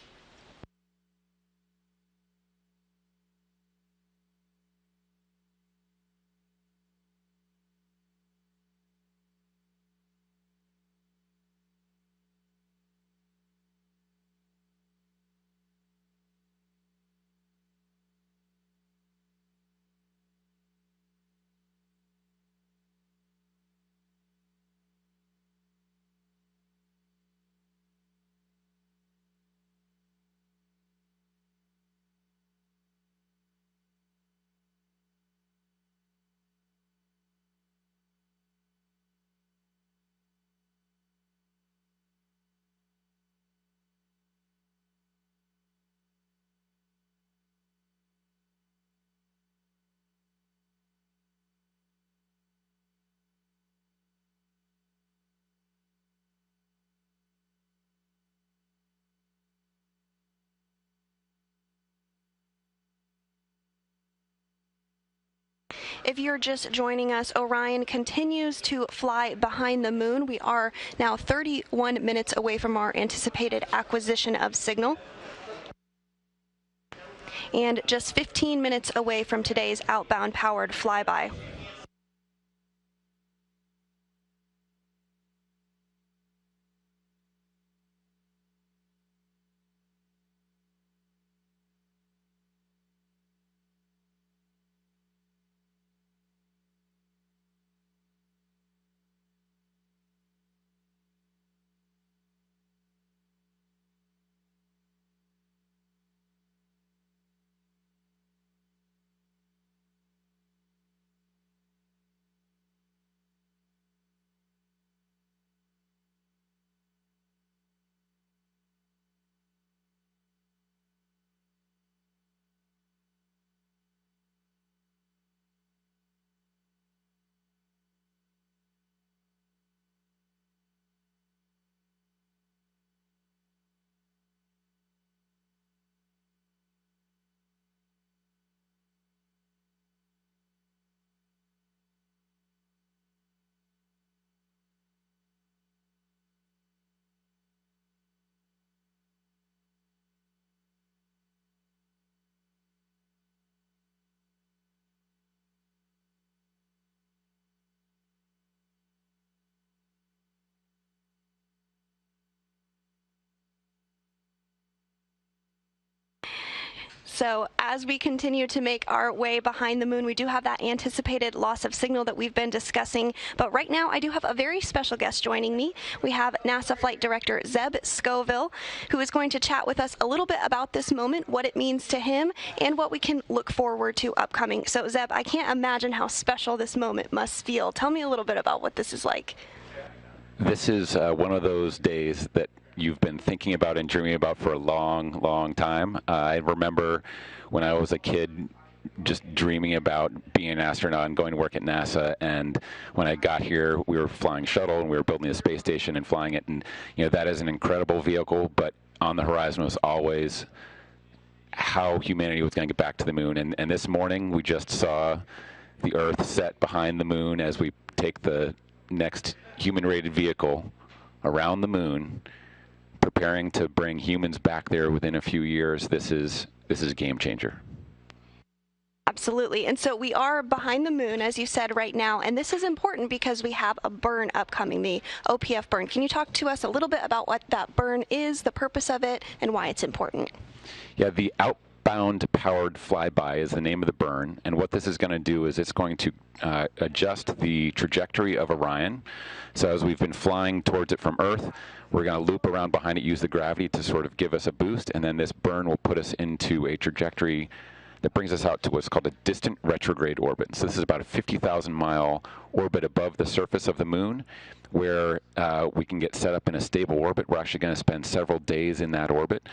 If you're just joining us, Orion continues to fly behind the moon. We are now 31 minutes away from our anticipated acquisition of signal, and just 15 minutes away from today's outbound powered flyby. So as we continue to make our way behind the moon, we do have that anticipated loss of signal that we've been discussing. But right now, I do have a very special guest joining me. We have NASA Flight Director Zeb Scoville, who is going to chat with us a little bit about this moment, what it means to him, and what we can look forward to upcoming. So Zeb, I can't imagine how special this moment must feel. Tell me a little bit about what this is like. This is one of those days that you've been thinking about and dreaming about for a long, long time. I remember when I was a kid just dreaming about being an astronaut and going to work at NASA. And when I got here, we were flying shuttle and we were building a space station and flying it. And, you know, that is an incredible vehicle, but on the horizon was always how humanity was going to get back to the moon. And this morning, we just saw the Earth set behind the moon as we take the next human-rated vehicle around the moon, preparing to bring humans back there within a few years. This is a game changer. Absolutely. And so we are behind the moon, as you said, right now. And this is important because we have a burn upcoming, the OPF burn. Can you talk to us a little bit about what that burn is, the purpose of it, and why it's important? Yeah, the outbound powered flyby is the name of the burn, and what this is going to do is it's going to adjust the trajectory of Orion. So as we've been flying towards it from Earth, we're going to loop around behind it, use the gravity to sort of give us a boost, and then this burn will put us into a trajectory that brings us out to what's called a distant retrograde orbit. So this is about a 50,000-mile orbit above the surface of the moon, where we can get set up in a stable orbit. We're actually going to spend several days in that orbit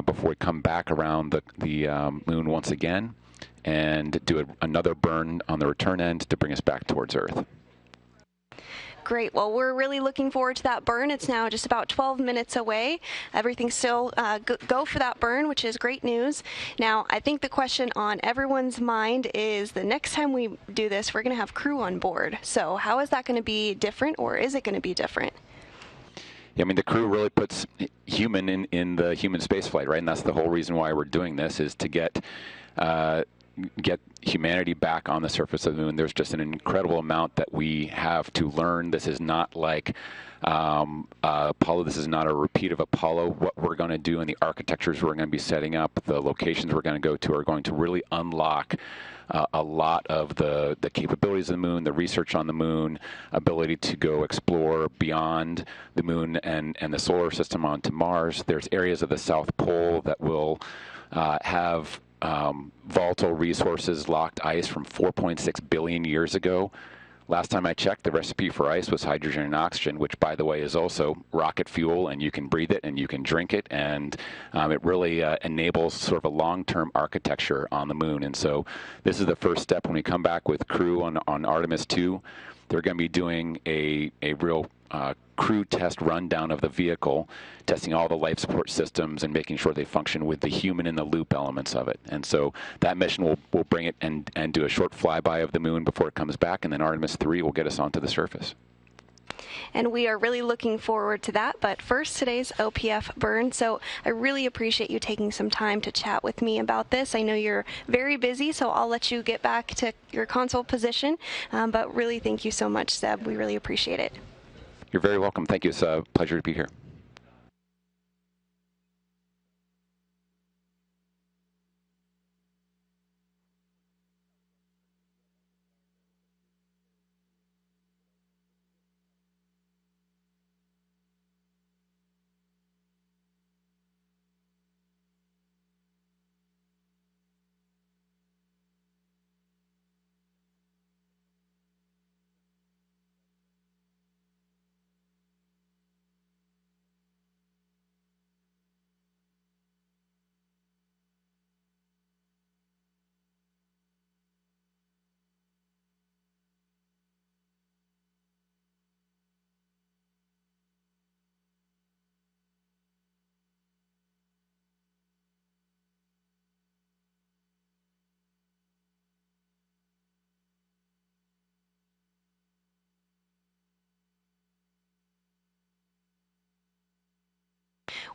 before we come back around the moon once again and do another burn on the return end to bring us back towards Earth. Great. Well, we're really looking forward to that burn. It's now just about 12 minutes away. Everything's still go for that burn, which is great news. Now, I think the question on everyone's mind is the next time we do this, we're going to have crew on board. So how is that going to be different, or is it going to be different? Yeah, I mean, the crew really puts human in the human spaceflight, right? And that's the whole reason why we're doing this, is to get humanity back on the surface of the moon. There's just an incredible amount that we have to learn. This is not like Apollo. This is not a repeat of Apollo. What we're going to do and the architectures we're going to be setting up, the locations we're going to go to, are going to really unlock a lot of the capabilities of the moon, the research on the moon, ability to go explore beyond the moon and the solar system onto Mars. There's areas of the South Pole that will have volatile resources, locked ice from 4.6 billion years ago. Last time I checked, the recipe for ice was hydrogen and oxygen, which, by the way, is also rocket fuel, and you can breathe it and you can drink it, and it really enables sort of a long-term architecture on the moon. And so this is the first step. When we come back with crew on Artemis 2, they're going to be doing a real crew test rundown of the vehicle, testing all the life support systems and making sure they function with the human in the loop elements of it. And so that mission will bring it and do a short flyby of the moon before it comes back, and then Artemis 3 will get us onto the surface. And we are really looking forward to that. But first, today's OPF burn. So I really appreciate you taking some time to chat with me about this. I know you're very busy, so I'll let you get back to your console position. But really, thank you so much, Seb. We really appreciate it. You're very welcome. Thank you. It's a pleasure to be here.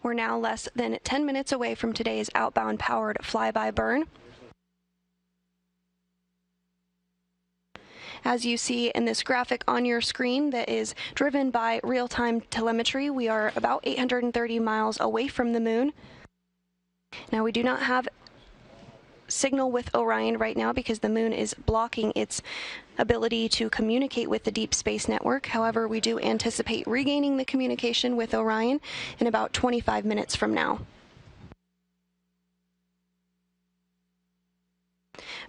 We're now less than 10 minutes away from today's outbound powered flyby burn. As you see in this graphic on your screen that is driven by real-time telemetry, we are about 830 miles away from the moon. Now, we do not have signal with Orion right now because the moon is blocking its ability to communicate with the Deep Space Network. However, we do anticipate regaining the communication with Orion in about 25 minutes from now.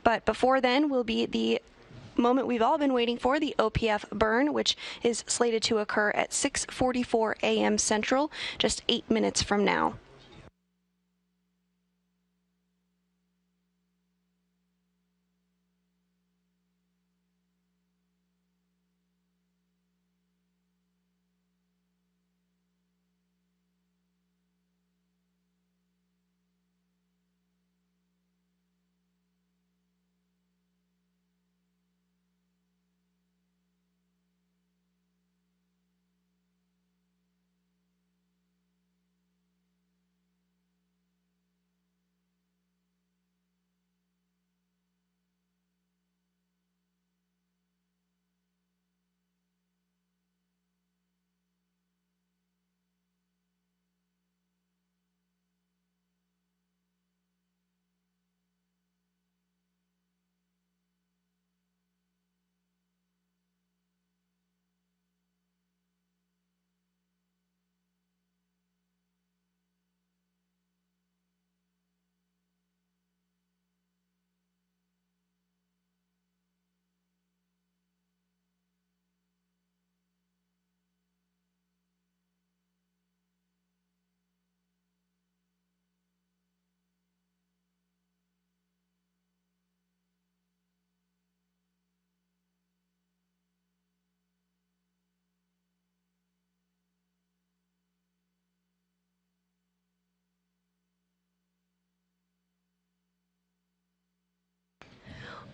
But before then will be the moment we've all been waiting for, the OPF burn, which is slated to occur at 6:44 a.m. Central, just 8 minutes from now.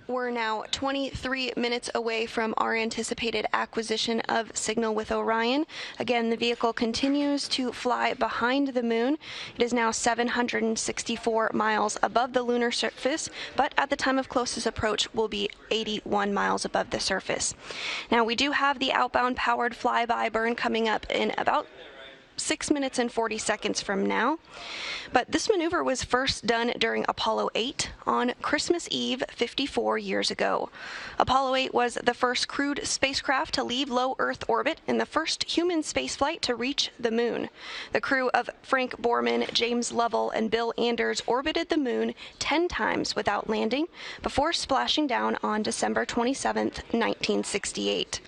We're now 23 minutes away from our anticipated acquisition of signal with Orion. Again, the vehicle continues to fly behind the moon. It is now 764 miles above the lunar surface, but at the time of closest approach will be 81 miles above the surface. Now, we do have the outbound powered flyby burn coming up in about 6 minutes and 40 seconds from now. But this maneuver was first done during Apollo 8 on Christmas Eve 54 years ago. Apollo 8 was the first crewed spacecraft to leave low Earth orbit and the first human spaceflight to reach the moon. The crew of Frank Borman, James Lovell, and Bill Anders orbited the moon 10 times without landing before splashing down on December 27, 1968.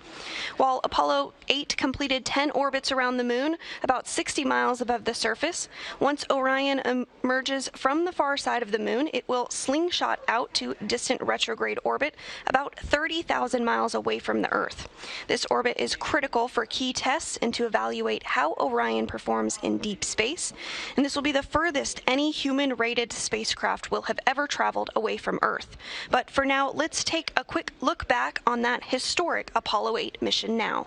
While Apollo 8 completed 10 orbits around the moon, about 60 miles above the surface, once Orion emerges from the far side of the moon, it will slingshot out to distant retrograde orbit about 30,000 miles away from the Earth. This orbit is critical for key tests and to evaluate how Orion performs in deep space, and this will be the furthest any human-rated spacecraft will have ever traveled away from Earth. But for now, let's take a quick look back on that historic Apollo 8 mission now.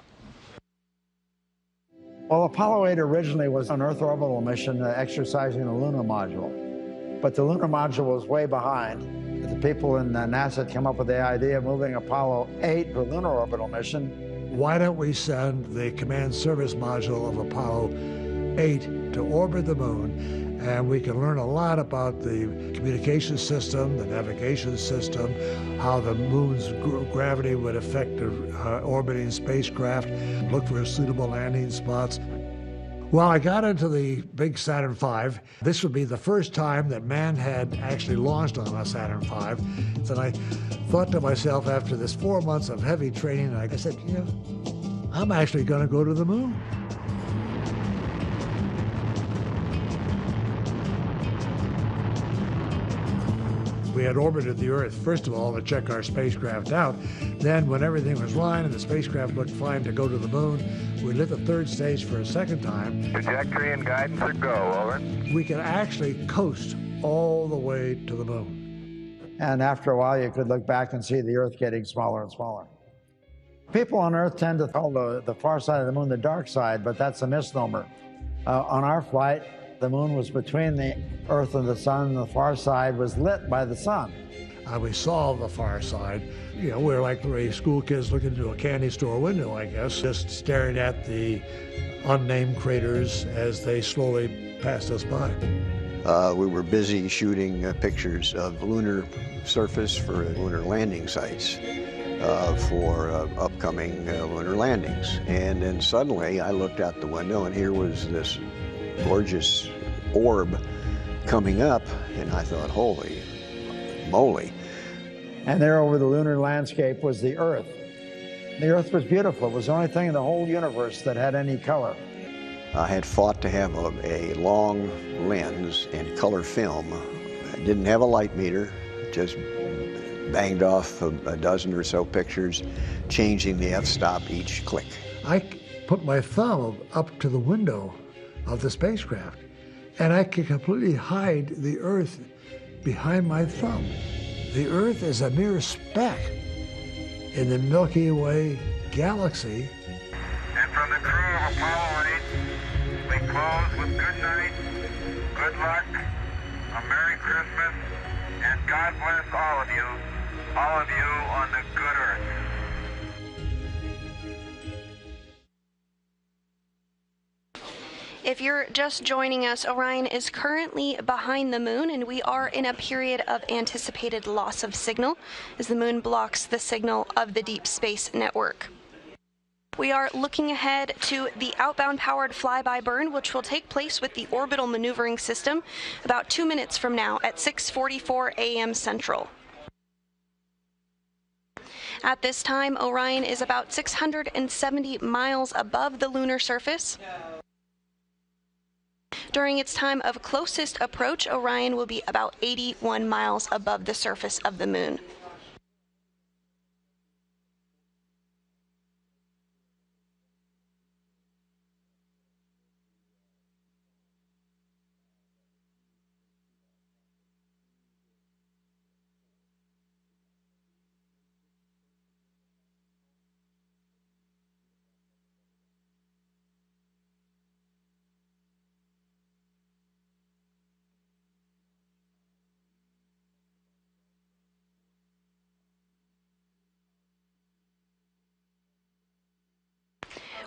Well, Apollo 8 originally was an Earth orbital mission exercising the lunar module. But the lunar module was way behind. The people in NASA came up with the idea of moving Apollo 8 to a lunar orbital mission. Why don't we send the command service module of Apollo 8 to orbit the moon, and we can learn a lot about the communication system, the navigation system, how the moon's gravity would affect the orbiting spacecraft, look for suitable landing spots. Well, I got into the big Saturn V. This would be the first time that man had actually launched on a Saturn V. And I thought to myself after this 4 months of heavy training, I said, you know, I'm actually going to go to the moon. We had orbited the Earth, first of all, to check our spacecraft out. Then, when everything was fine and the spacecraft looked fine to go to the moon, we lit the third stage for a second time. Trajectory and guidance are go, over. We could actually coast all the way to the moon. And after a while, you could look back and see the Earth getting smaller and smaller. People on Earth tend to call the far side of the moon the dark side, but that's a misnomer. On our flight, the moon was between the Earth and the sun, and the far side was lit by the sun. We saw the far side. You know, we're like three school kids looking into a candy store window, I guess, just staring at the unnamed craters as they slowly passed us by. We were busy shooting pictures of lunar surface for lunar landing sites for upcoming lunar landings. And then suddenly I looked out the window and here was this gorgeous orb coming up, and I thought, holy moly. And there over the lunar landscape was the Earth. The Earth was beautiful. It was the only thing in the whole universe that had any color. I had fought to have a long lens and color film. I didn't have a light meter, just banged off a dozen or so pictures, changing the f-stop each click. I put my thumb up to the window of the spacecraft, and I could completely hide the Earth behind my thumb. The Earth is a mere speck in the Milky Way galaxy. And from the crew of Apollo 8, we close with good night, good luck, a Merry Christmas, and God bless all of you on the good Earth. If you're just joining us, Orion is currently behind the moon, and we are in a period of anticipated loss of signal as the moon blocks the signal of the Deep Space Network. We are looking ahead to the outbound powered flyby burn, which will take place with the orbital maneuvering system about 2 minutes from now at 6:44 a.m. Central. At this time, Orion is about 670 miles above the lunar surface. During its time of closest approach, Orion will be about 81 miles above the surface of the moon.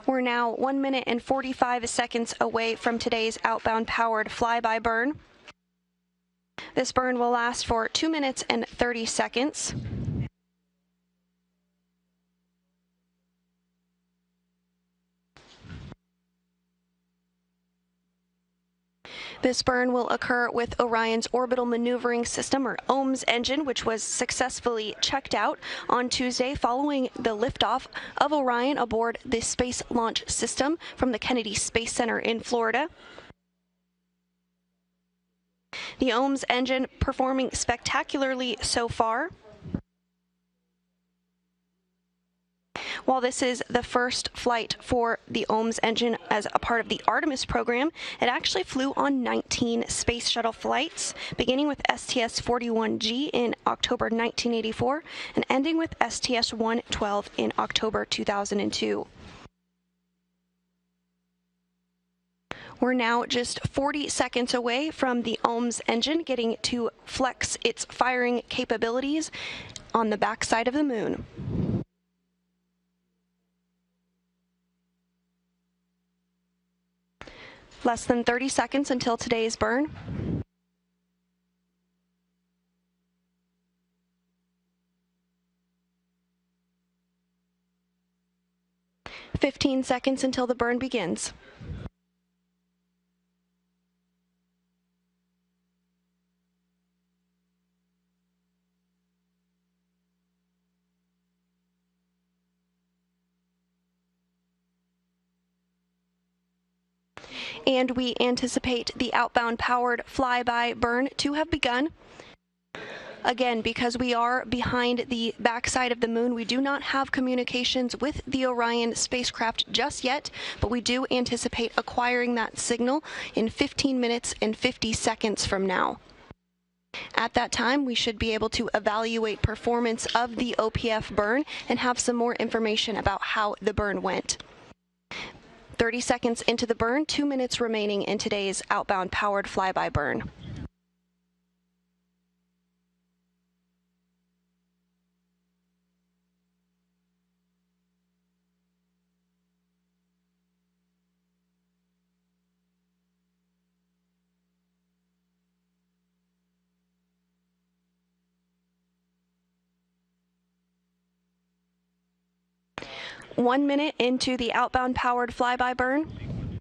We're now 1 minute and 45 seconds away from today's outbound powered flyby burn. This burn will last for 2 minutes and 30 seconds. This burn will occur with Orion's Orbital Maneuvering System, or OMS engine, which was successfully checked out on Tuesday following the liftoff of Orion aboard the Space Launch System from the Kennedy Space Center in Florida. The OMS engine performing spectacularly so far. While this is the first flight for the OMS engine as a part of the Artemis program, it actually flew on 19 space shuttle flights, beginning with STS-41G in October 1984 and ending with STS-112 in October 2002. We're now just 40 seconds away from the OMS engine getting to flex its firing capabilities on the backside of the moon. Less than 30 seconds until today's burn. "15 seconds until the burn begins. And we anticipate the outbound powered flyby burn to have begun. Again, because we are behind the backside of the moon, we do not have communications with the Orion spacecraft just yet, but we do anticipate acquiring that signal in 15 minutes and 50 seconds from now. At that time, we should be able to evaluate performance of the OPF burn and have some more information about how the burn went. 30 seconds into the burn, 2 minutes remaining in today's outbound powered flyby burn. One minute into the outbound powered flyby burn.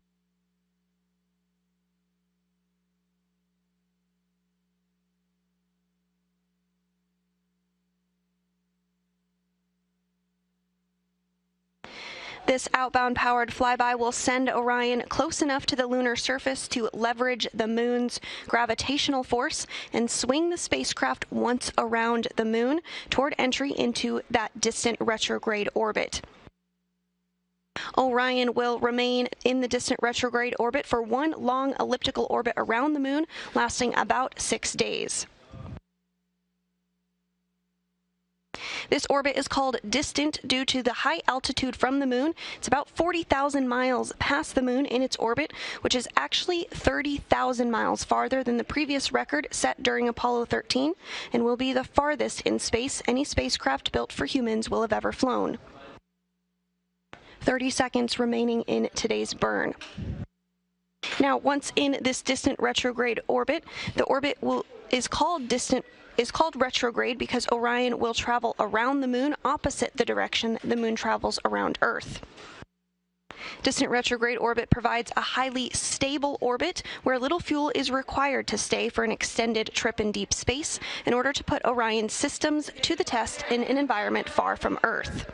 This outbound powered flyby will send Orion close enough to the lunar surface to leverage the moon's gravitational force and swing the spacecraft once around the moon toward entry into that distant retrograde orbit. Orion will remain in the distant retrograde orbit for one long elliptical orbit around the moon, lasting about 6 days. This orbit is called distant due to the high altitude from the moon. It's about 40,000 miles past the moon in its orbit, which is actually 30,000 miles farther than the previous record set during Apollo 13, and will be the farthest in space any spacecraft built for humans will have ever flown. 30 seconds remaining in today's burn. Now, once in this distant retrograde orbit, the orbit is called retrograde because Orion will travel around the moon opposite the direction the moon travels around Earth. Distant retrograde orbit provides a highly stable orbit where little fuel is required to stay for an extended trip in deep space in order to put Orion's systems to the test in an environment far from Earth.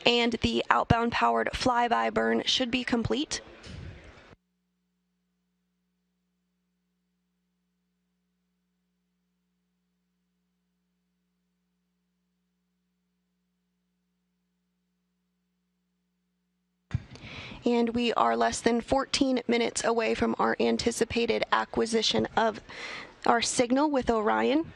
And the outbound powered flyby burn should be complete. And we are less than 14 minutes away from our anticipated acquisition of our signal with Orion.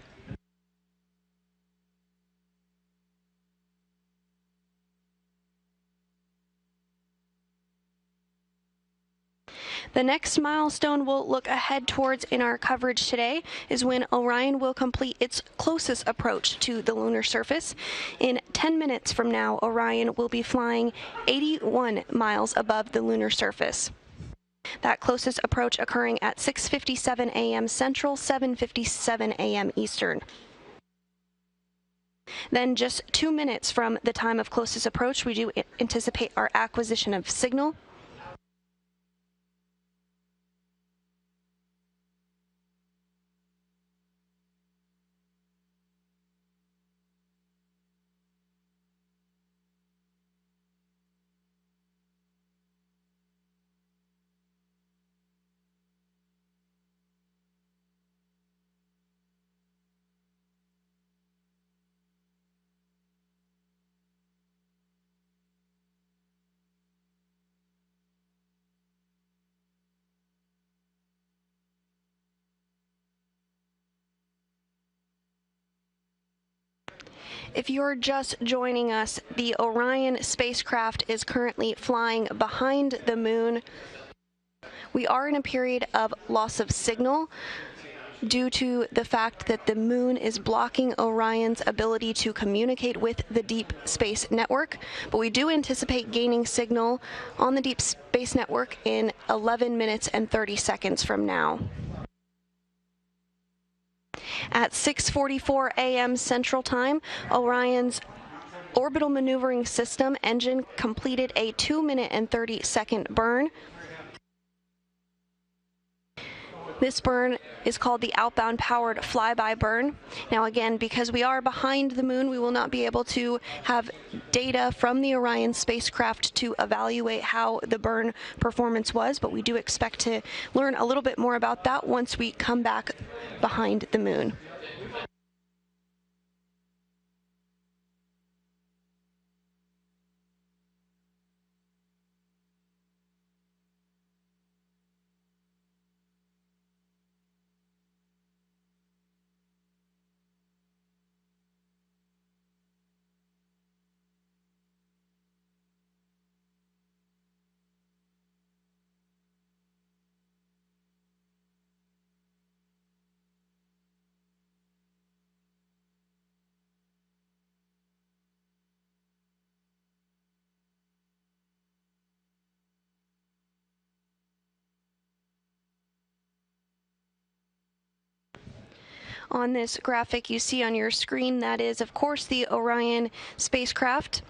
The next milestone we'll look ahead towards in our coverage today is when Orion will complete its closest approach to the lunar surface. In 10 minutes from now, Orion will be flying 81 miles above the lunar surface. That closest approach occurring at 6:57 a.m. Central, 7:57 a.m. Eastern. Then just 2 minutes from the time of closest approach, we do anticipate our acquisition of signal. If you're just joining us, the Orion spacecraft is currently flying behind the moon. We are in a period of loss of signal due to the fact that the moon is blocking Orion's ability to communicate with the Deep Space Network, but we do anticipate gaining signal on the Deep Space Network in 11 minutes and 30 seconds from now. At 6:44 a.m. Central Time, Orion's orbital maneuvering system engine completed a 2-minute and 30-second burn. This burn is called the outbound powered flyby burn. Now again, because we are behind the moon, we will not be able to have data from the Orion spacecraft to evaluate how the burn performance was, but we do expect to learn a little bit more about that once we come back behind the moon. On this graphic you see on your screen, that is, of course, the Orion spacecraft.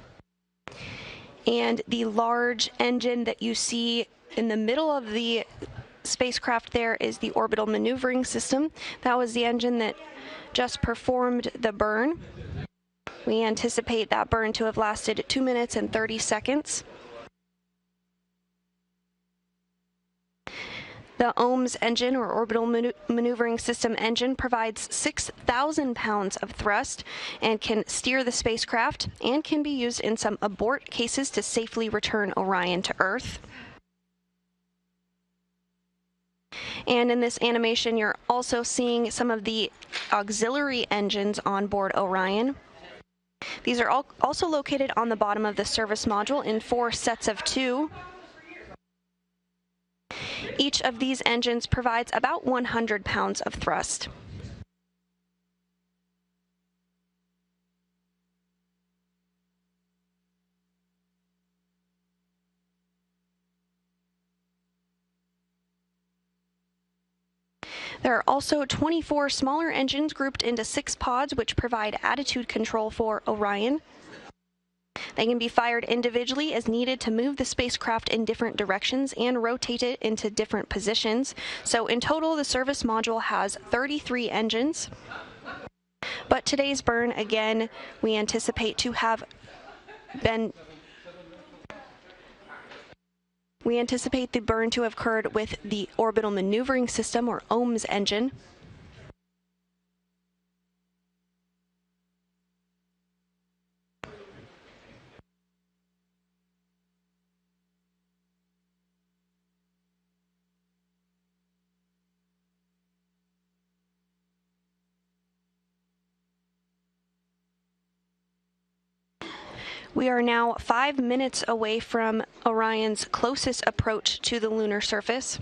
And the large engine that you see in the middle of the spacecraft there is the orbital maneuvering system. That was the engine that just performed the burn. We anticipate that burn to have lasted 2 minutes and 30 seconds. The OMS engine, or orbital maneuvering system engine, provides 6,000 pounds of thrust and can steer the spacecraft, and can be used in some abort cases to safely return Orion to Earth. And in this animation, you're also seeing some of the auxiliary engines on board Orion. These are also located on the bottom of the service module in 4 sets of 2. Each of these engines provides about 100 pounds of thrust. There are also 24 smaller engines grouped into 6 pods, which provide attitude control for Orion. They can be fired individually as needed to move the spacecraft in different directions and rotate it into different positions. So in total, the service module has 33 engines. But today's burn, again, we anticipate to have been... We anticipate the burn to have occurred with the orbital maneuvering system, or OMS engine. We are now 5 minutes away from Orion's closest approach to the lunar surface.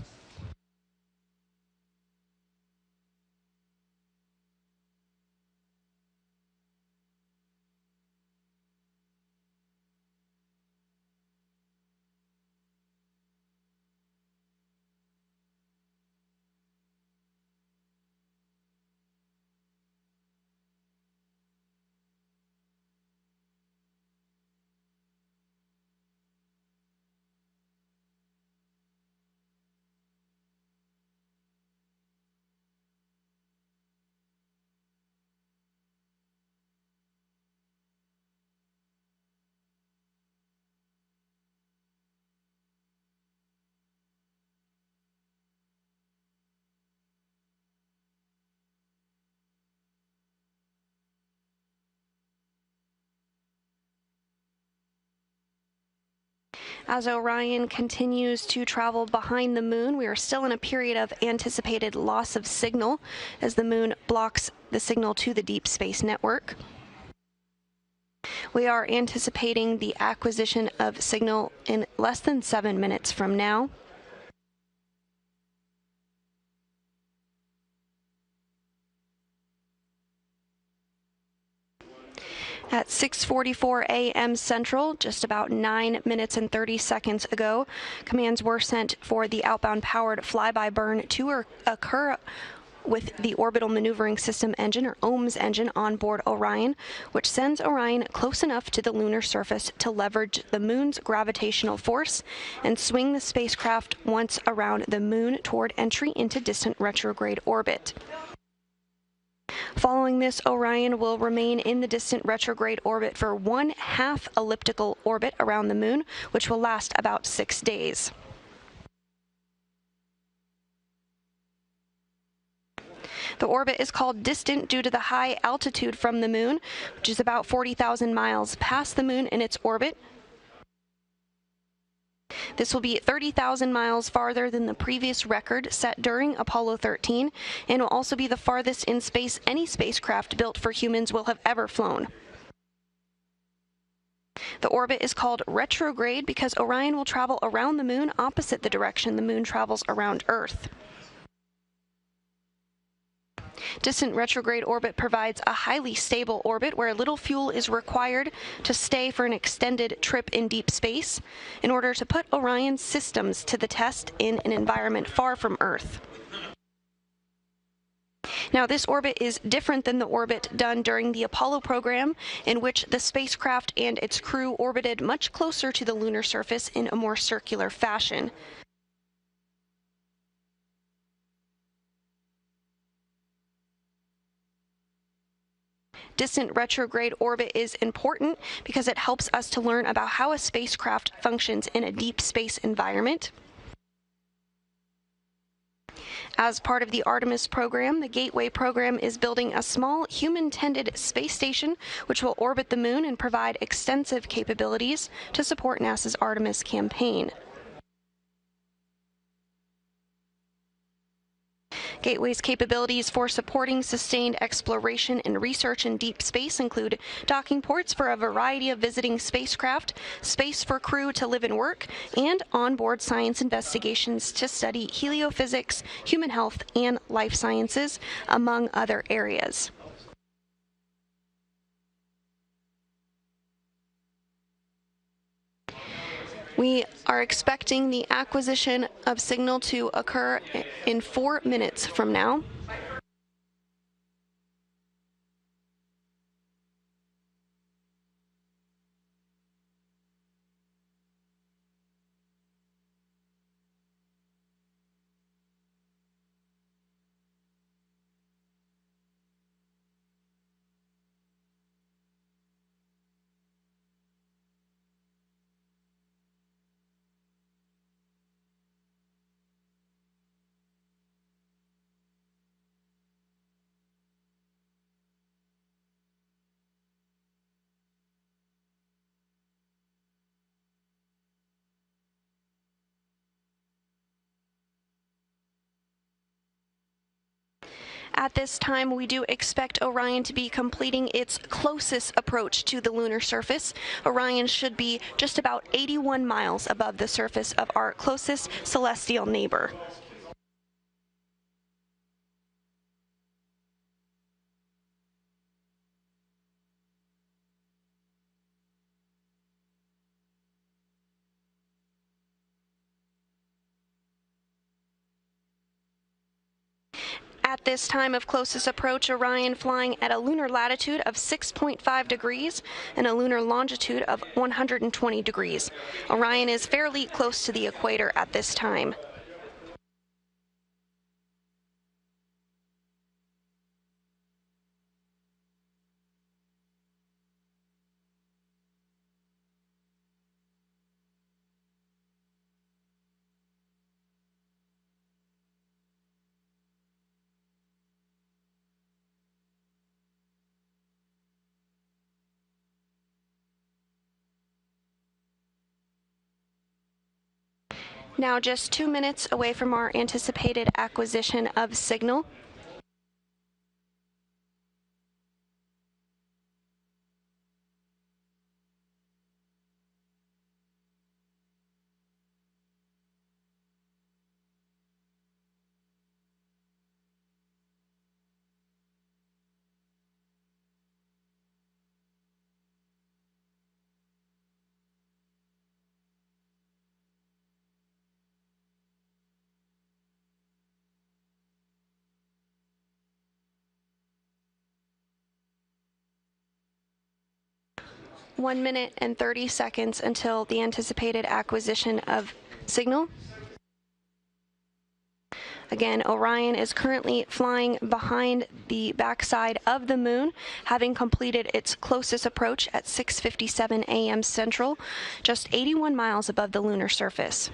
As Orion continues to travel behind the moon, we are still in a period of anticipated loss of signal as the moon blocks the signal to the deep space network. We are anticipating the acquisition of signal in less than 7 minutes from now. At 6:44 a.m. Central, just about 9 minutes and 30 seconds ago, commands were sent for the outbound powered flyby burn to occur with the Orbital Maneuvering System engine, or OMS engine, on board Orion, which sends Orion close enough to the lunar surface to leverage the moon's gravitational force and swing the spacecraft once around the moon toward entry into distant retrograde orbit. Following this, Orion will remain in the distant retrograde orbit for 1/2 elliptical orbit around the moon, which will last about 6 days. The orbit is called distant due to the high altitude from the moon, which is about 40,000 miles past the moon in its orbit. This will be 30,000 miles farther than the previous record set during Apollo 13, and will also be the farthest in space any spacecraft built for humans will have ever flown. The orbit is called retrograde because Orion will travel around the moon opposite the direction the moon travels around Earth. Distant retrograde orbit provides a highly stable orbit where little fuel is required to stay for an extended trip in deep space in order to put Orion's systems to the test in an environment far from Earth. Now, this orbit is different than the orbit done during the Apollo program, in which the spacecraft and its crew orbited much closer to the lunar surface in a more circular fashion. Distant retrograde orbit is important because it helps us to learn about how a spacecraft functions in a deep space environment. As part of the Artemis program, the Gateway program is building a small human-tended space station which will orbit the moon and provide extensive capabilities to support NASA's Artemis campaign. Gateway's capabilities for supporting sustained exploration and research in deep space include docking ports for a variety of visiting spacecraft, space for crew to live and work, and onboard science investigations to study heliophysics, human health, and life sciences, among other areas. We are expecting the acquisition of signal to occur in 4 minutes from now. At this time, we do expect Orion to be completing its closest approach to the lunar surface. Orion should be just about 81 miles above the surface of our closest celestial neighbor. At this time of closest approach, Orion flying at a lunar latitude of 6.5 degrees and a lunar longitude of 120 degrees. Orion is fairly close to the equator at this time. Now just 2 minutes away from our anticipated acquisition of signal. One minute and 30 seconds until the anticipated acquisition of signal. Again, Orion is currently flying behind the backside of the moon, having completed its closest approach at 6:57 a.m. Central, just 81 miles above the lunar surface.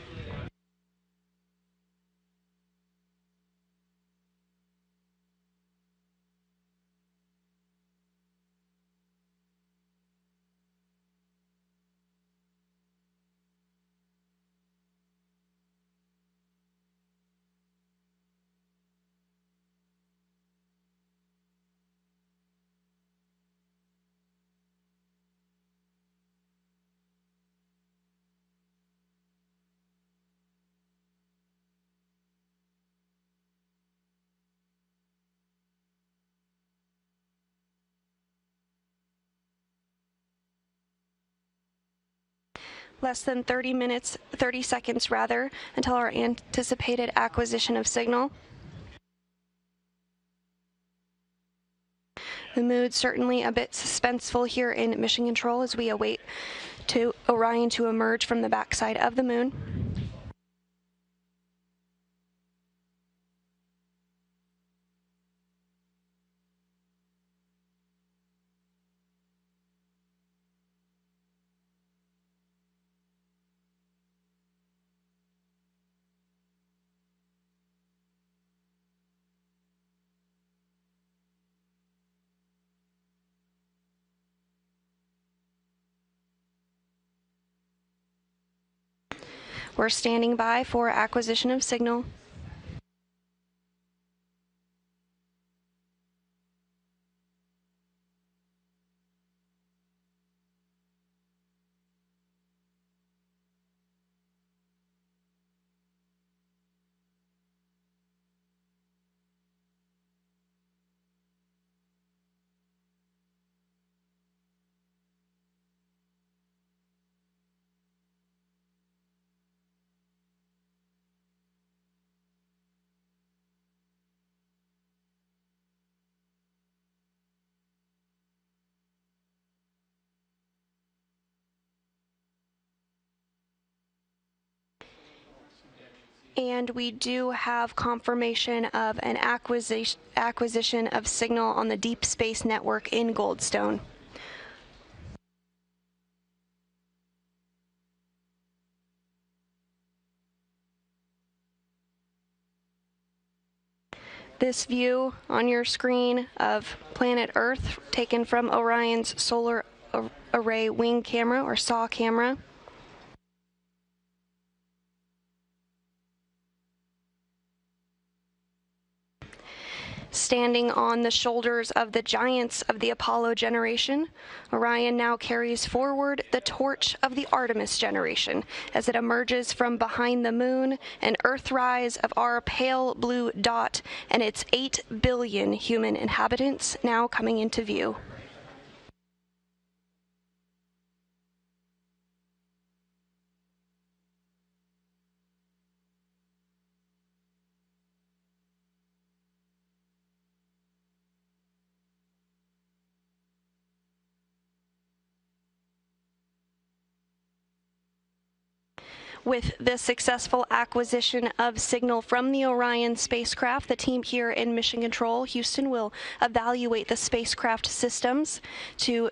Less than 30 seconds rather, until our anticipated acquisition of signal. The mood certainly a bit suspenseful here in Mission Control as we await Orion to emerge from the backside of the moon. We're standing by for acquisition of signal. And we do have confirmation of an acquisition of signal on the Deep Space Network in Goldstone. This view on your screen of planet Earth taken from Orion's Solar Array Wing Camera or SAW camera. Standing on the shoulders of the giants of the Apollo generation, Orion now carries forward the torch of the Artemis generation as it emerges from behind the moon, an Earthrise of our pale blue dot and its 8 billion human inhabitants now coming into view. With the successful acquisition of signal from the Orion spacecraft, the team here in Mission Control, Houston, will evaluate the spacecraft systems to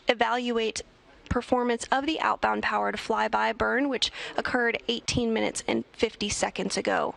evaluate performance of the outbound powered flyby burn, which occurred 18 minutes and 50 seconds ago.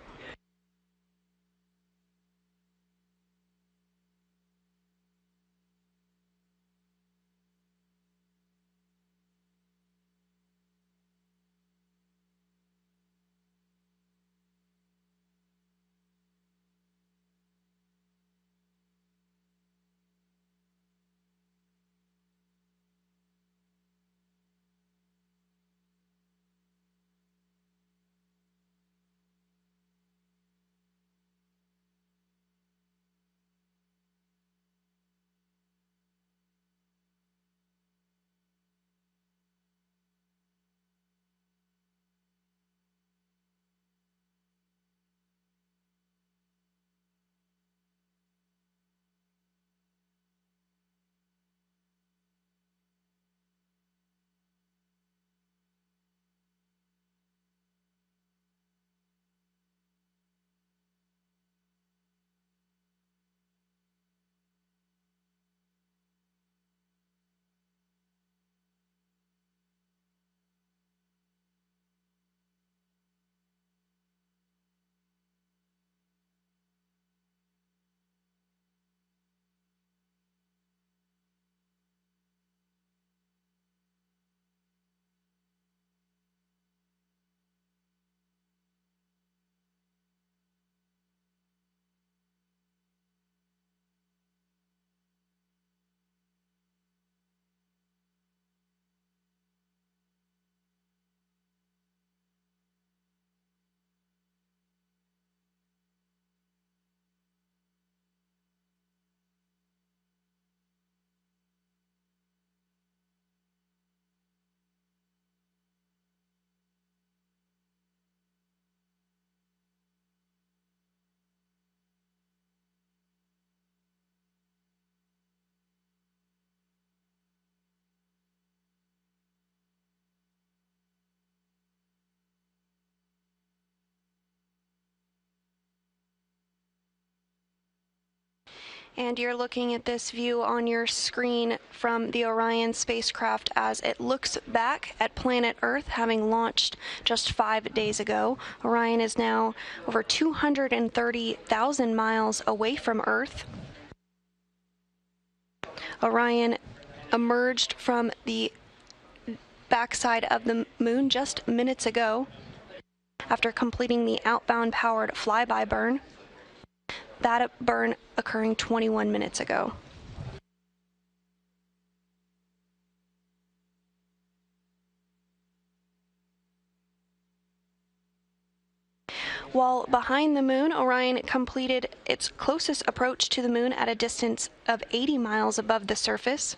And you're looking at this view on your screen from the Orion spacecraft as it looks back at planet Earth, having launched just 5 days ago. Orion is now over 230,000 miles away from Earth. Orion emerged from the backside of the moon just minutes ago after completing the outbound powered flyby burn. That burn occurring 21 minutes ago. While behind the moon, Orion completed its closest approach to the moon at a distance of 80 miles above the surface.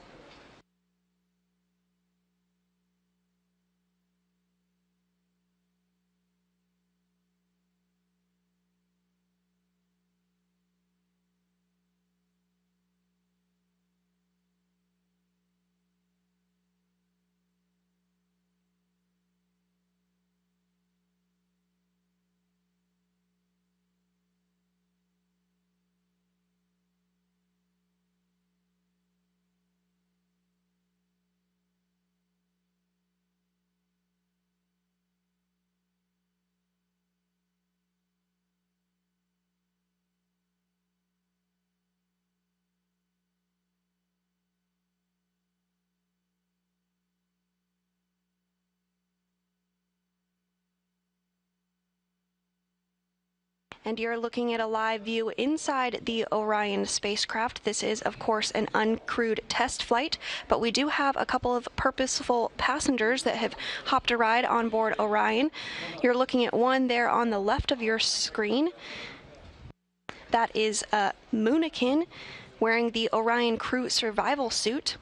And you're looking at a live view inside the Orion spacecraft. This is, of course, an uncrewed test flight, but we do have a couple of purposeful passengers that have hopped a ride on board Orion. You're looking at one there on the left of your screen. That is a Moonikin wearing the Orion crew survival suit.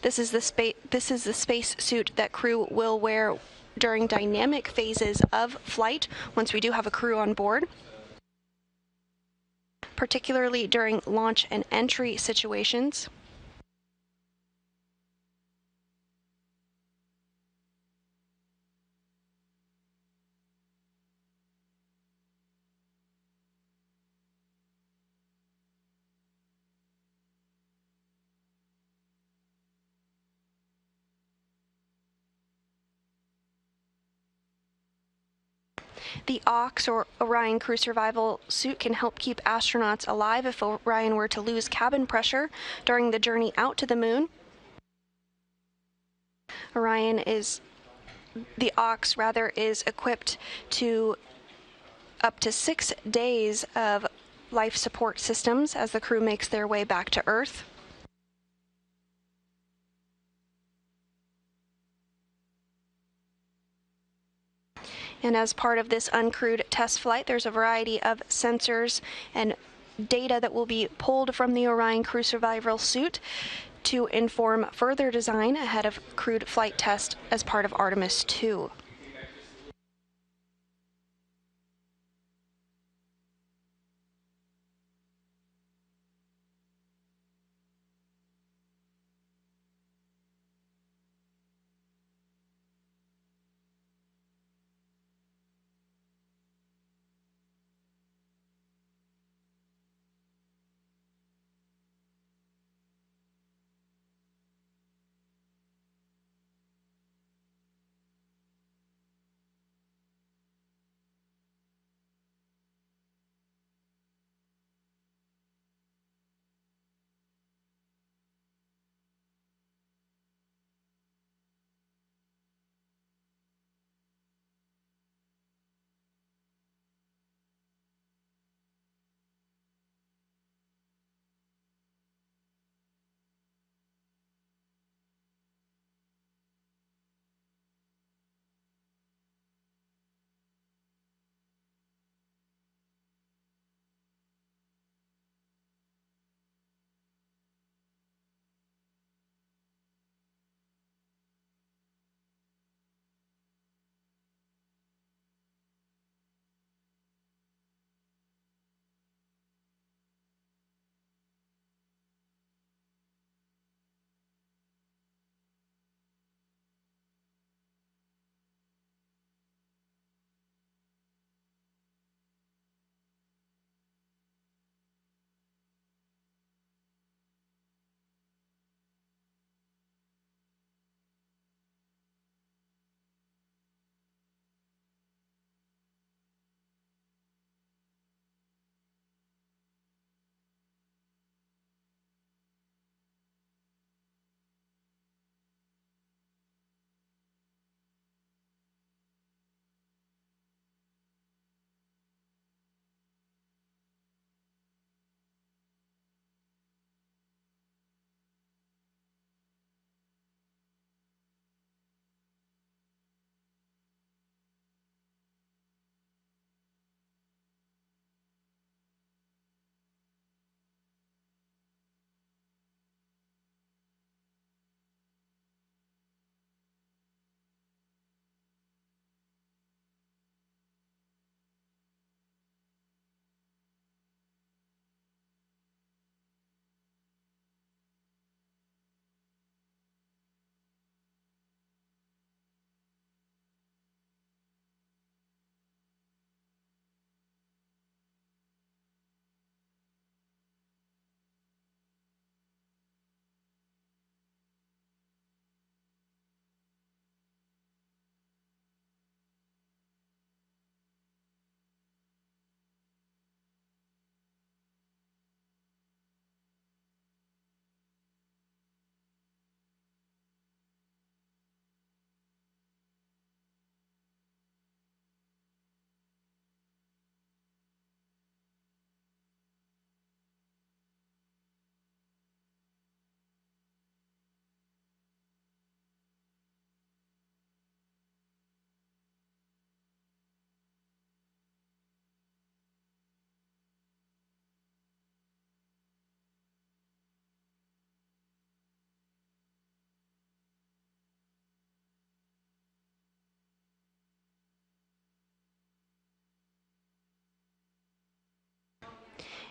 This is the space suit that crew will wear during dynamic phases of flight once we do have a crew on board, particularly during launch and entry situations. The OX, or Orion Crew Survival Suit, can help keep astronauts alive if Orion were to lose cabin pressure during the journey out to the moon. The OX is equipped to up to 6 days of life support systems as the crew makes their way back to Earth. And as part of this uncrewed test flight, there's a variety of sensors and data that will be pulled from the Orion Crew Survival Suit to inform further design ahead of crewed flight test as part of Artemis 2.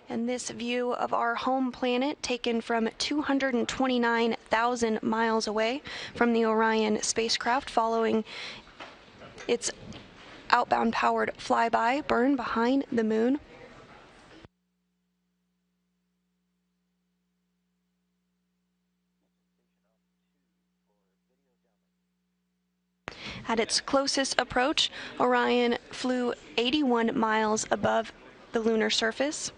And this view of our home planet, taken from 229,000 miles away from the Orion spacecraft, following its outbound powered flyby burn behind the moon. At its closest approach, Orion flew 81 miles above the lunar surface.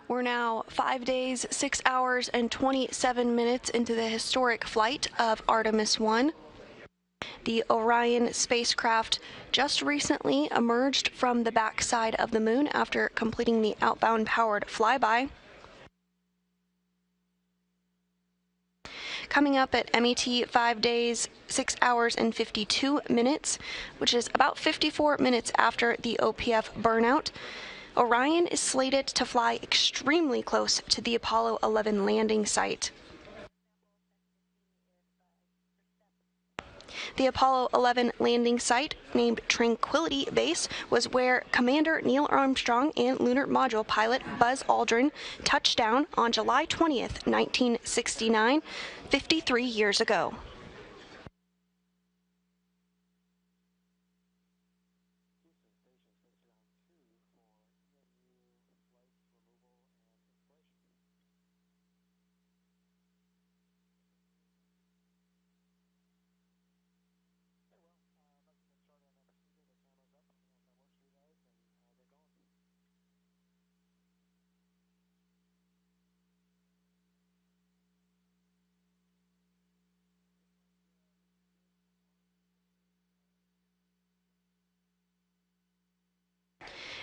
We're now 5 days, 6 hours, and 27 minutes into the historic flight of Artemis 1. The Orion spacecraft just recently emerged from the backside of the moon after completing the outbound powered flyby. Coming up at MET 5 days, 6 hours, and 52 minutes, which is about 54 minutes after the OPF burnout, Orion is slated to fly extremely close to the Apollo 11 landing site. The Apollo 11 landing site, named Tranquility Base, was where Commander Neil Armstrong and lunar module pilot Buzz Aldrin touched down on July 20th, 1969, 53 years ago.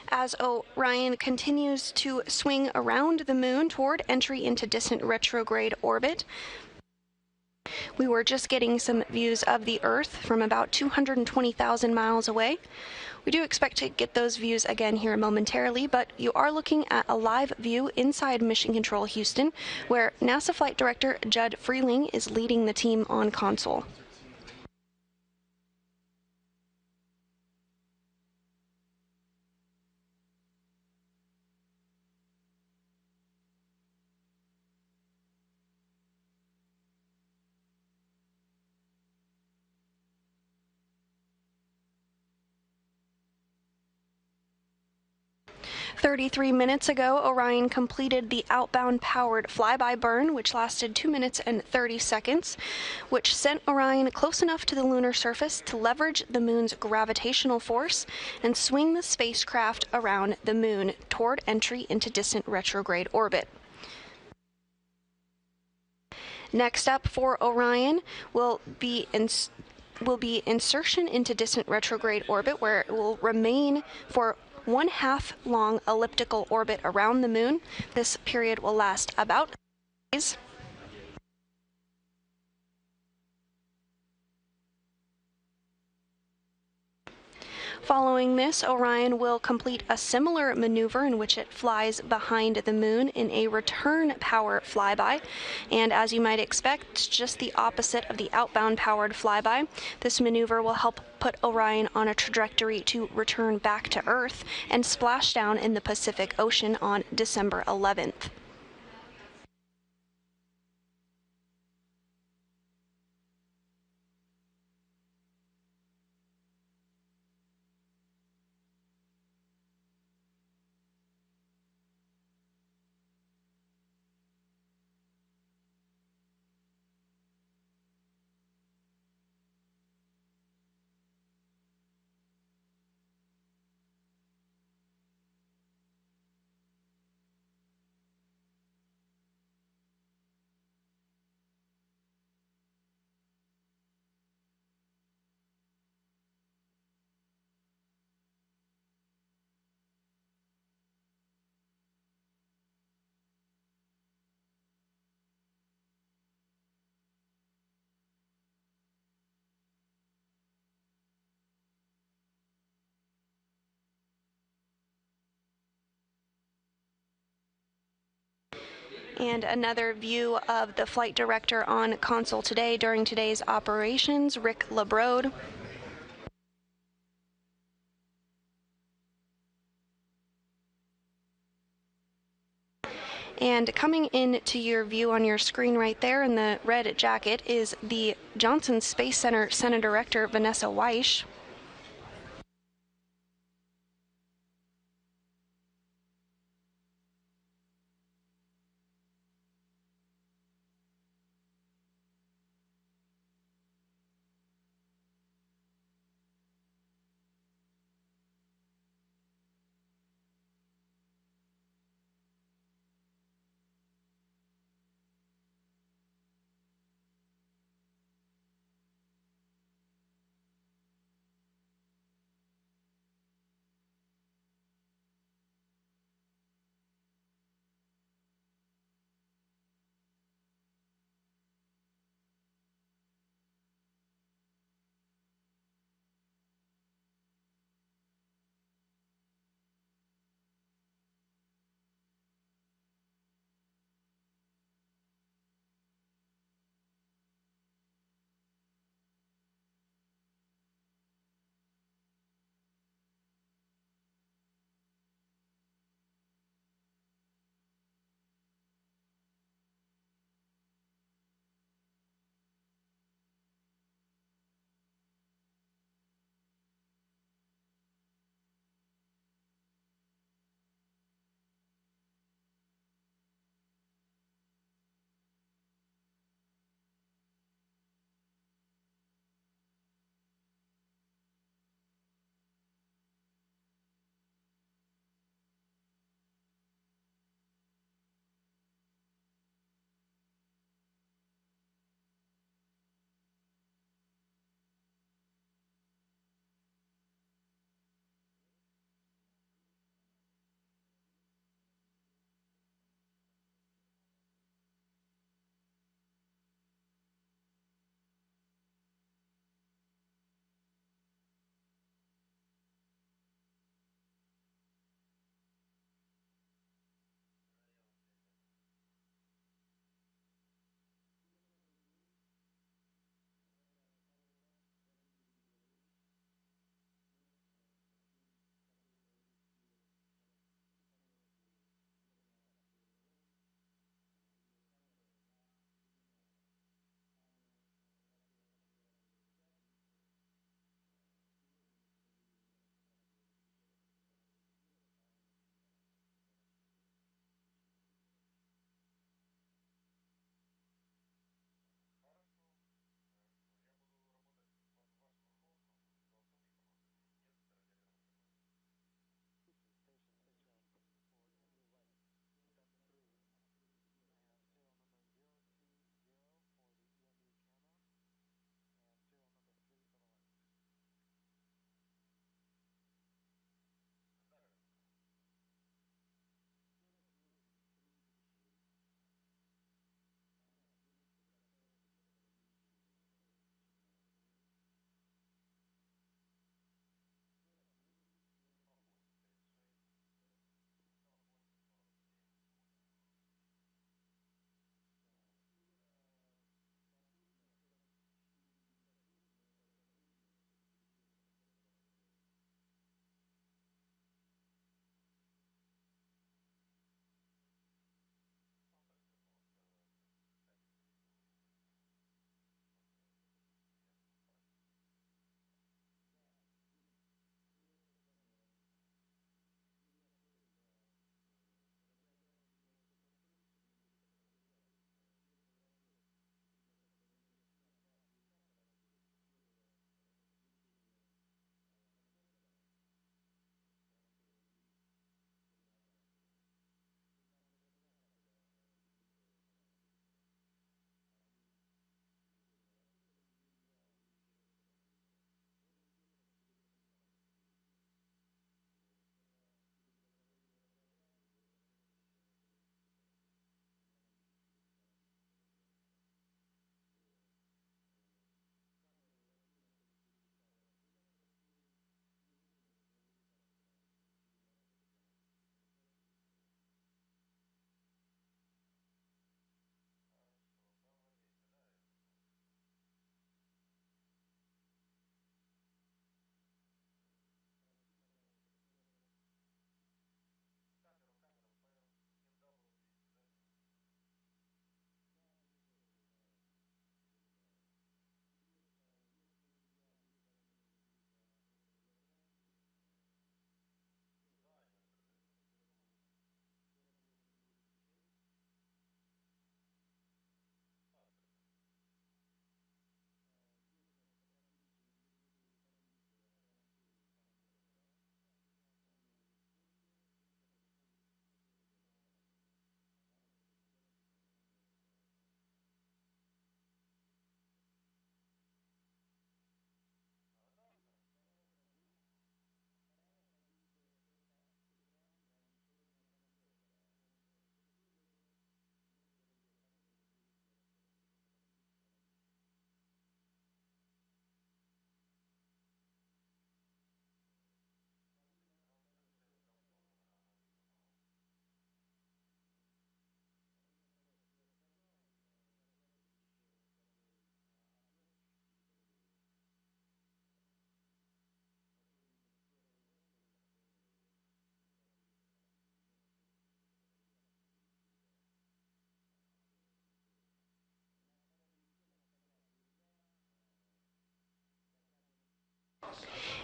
As Orion continues to swing around the moon toward entry into distant retrograde orbit, we were just getting some views of the Earth from about 220,000 miles away. We do expect to get those views again here momentarily, but you are looking at a live view inside Mission Control Houston, where NASA Flight Director Judd Freeling is leading the team on console. 33 minutes ago, Orion completed the outbound powered flyby burn, which lasted 2 minutes and 30 seconds, which sent Orion close enough to the lunar surface to leverage the moon's gravitational force and swing the spacecraft around the moon toward entry into distant retrograde orbit. Next up for Orion will be insertion into distant retrograde orbit, where it will remain for 1/2 long elliptical orbit around the moon. This period will last about days. Following this, Orion will complete a similar maneuver in which it flies behind the moon in a return power flyby. And as you might expect, it's just the opposite of the outbound powered flyby. This maneuver will help put Orion on a trajectory to return back to Earth and splash down in the Pacific Ocean on December 11th. And another view of the flight director on console today during today's operations, Rick LeBrode. And coming into your view on your screen right there in the red jacket is the Johnson Space Center Center Director, Vanessa Weish.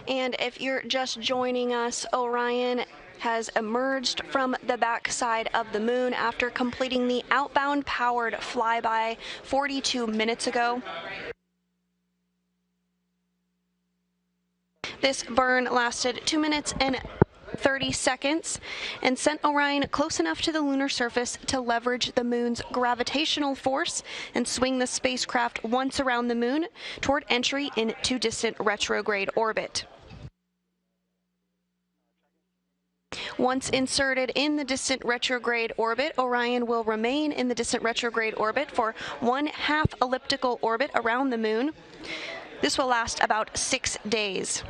And if you're just joining us, Orion has emerged from the backside of the moon after completing the outbound powered flyby 42 minutes ago. This burn lasted 2 minutes and 30 seconds and sent Orion close enough to the lunar surface to leverage the moon's gravitational force and swing the spacecraft once around the moon toward entry into distant retrograde orbit. Once inserted in the distant retrograde orbit, Orion will remain in the distant retrograde orbit for 1/2 elliptical orbit around the moon. This will last about 6 days.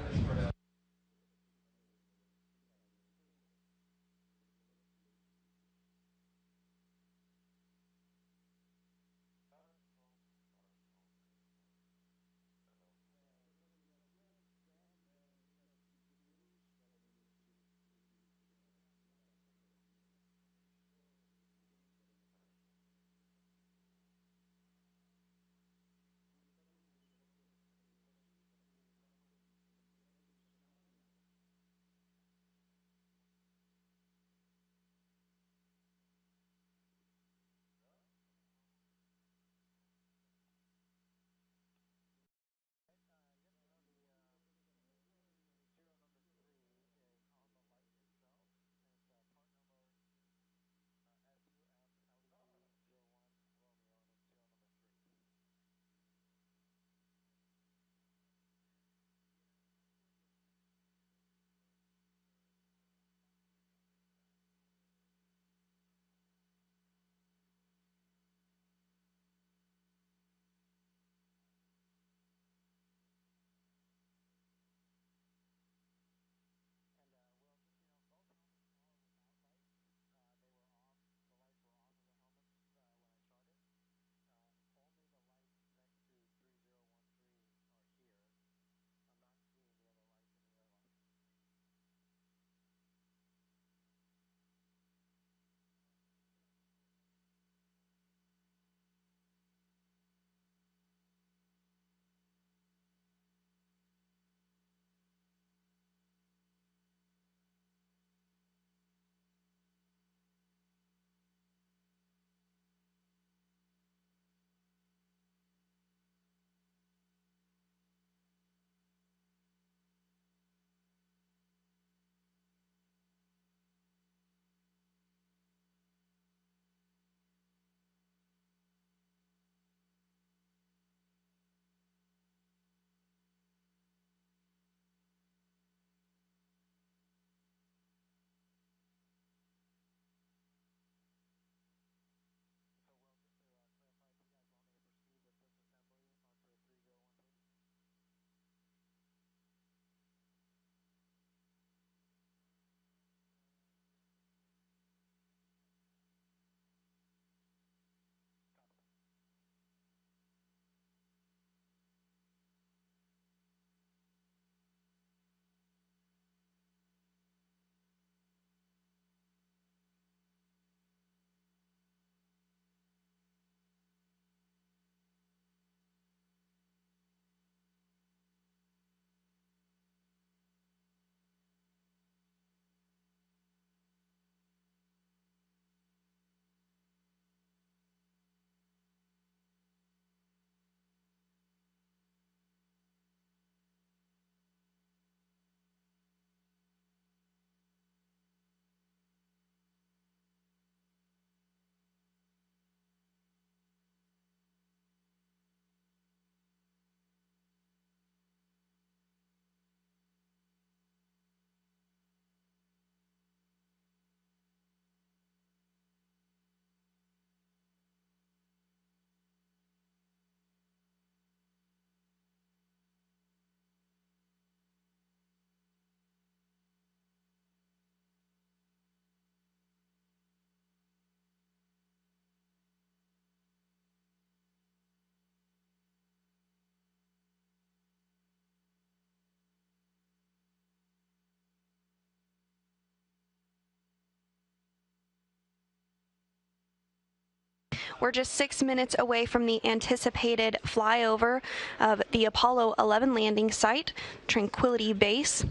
We're just 6 minutes away from the anticipated flyover of the Apollo 11 landing site, Tranquility Base.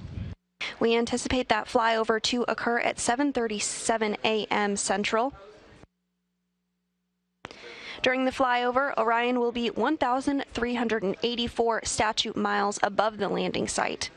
We anticipate that flyover to occur at 7:37 a.m. Central. During the flyover, Orion will be 1,384 statute miles above the landing site.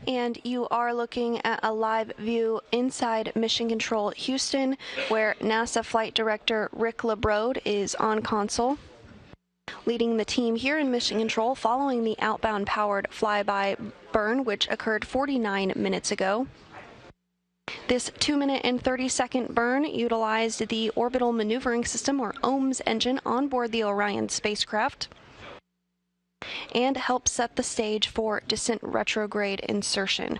And you are looking at a live view inside Mission Control Houston, where NASA Flight Director Rick LeBrode is on console, leading the team here in Mission Control following the outbound powered flyby burn, which occurred 49 minutes ago. This 2-minute and 30-second burn utilized the Orbital Maneuvering System, or OMS engine, on board the Orion spacecraft, and help set the stage for descent retrograde insertion.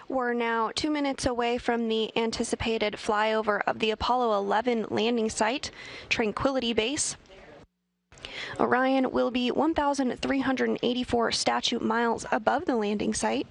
We're now 2 minutes away from the anticipated flyover of the Apollo 11 landing site, Tranquility Base. Orion will be 1,384 statute miles above the landing site.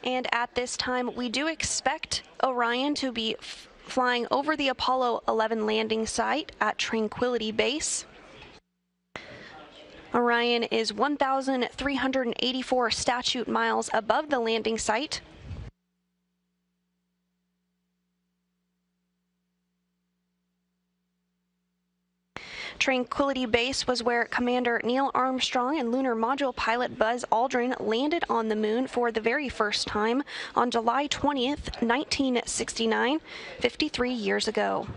And at this time, we do expect Orion to be flying over the Apollo 11 landing site at Tranquility Base. Orion is 1,384 statute miles above the landing site. Tranquility Base was where Commander Neil Armstrong and lunar module pilot Buzz Aldrin landed on the moon for the very first time on July 20th, 1969, 53 years ago.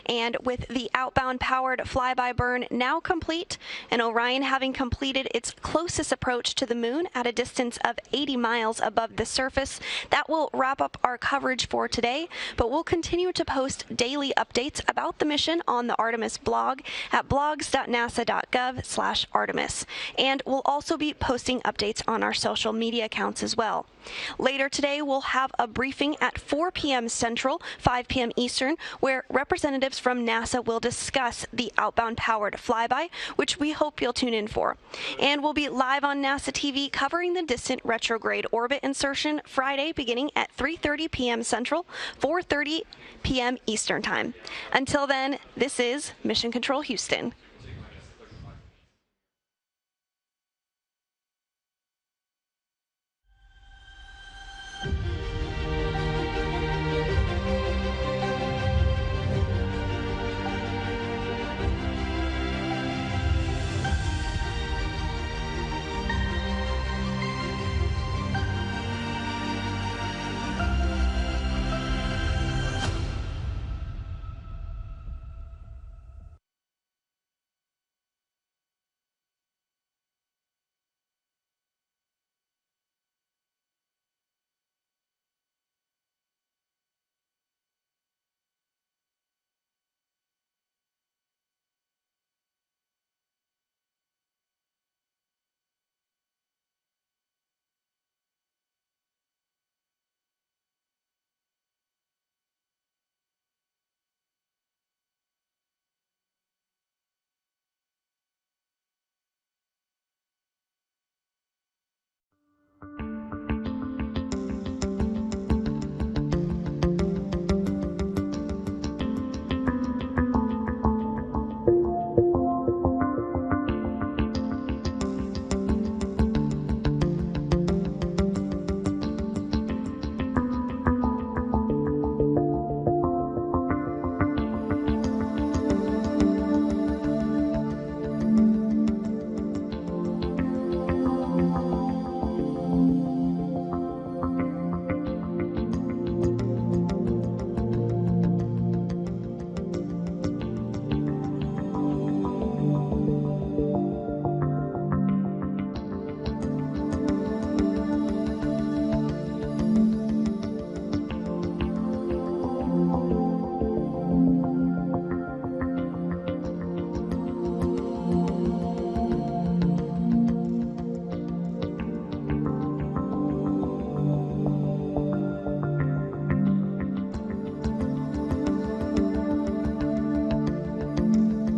And with the outbound powered flyby burn now complete, and Orion having completed its closest approach to the moon at a distance of 80 miles above the surface, that will wrap up our coverage for today, but we'll continue to post daily updates about the mission on the Artemis blog at blogs.nasa.gov/Artemis. And we'll also be posting updates on our social media accounts as well. Later today, we'll have a briefing at 4 p.m. Central, 5 p.m. Eastern, where representatives from NASA will discuss the outbound powered flyby, which we hope you'll tune in for. And we'll be live on NASA TV covering the distant retrograde orbit insertion Friday beginning at 3:30 p.m. Central, 4:30 p.m. Eastern Time. Until then, this is Mission Control Houston.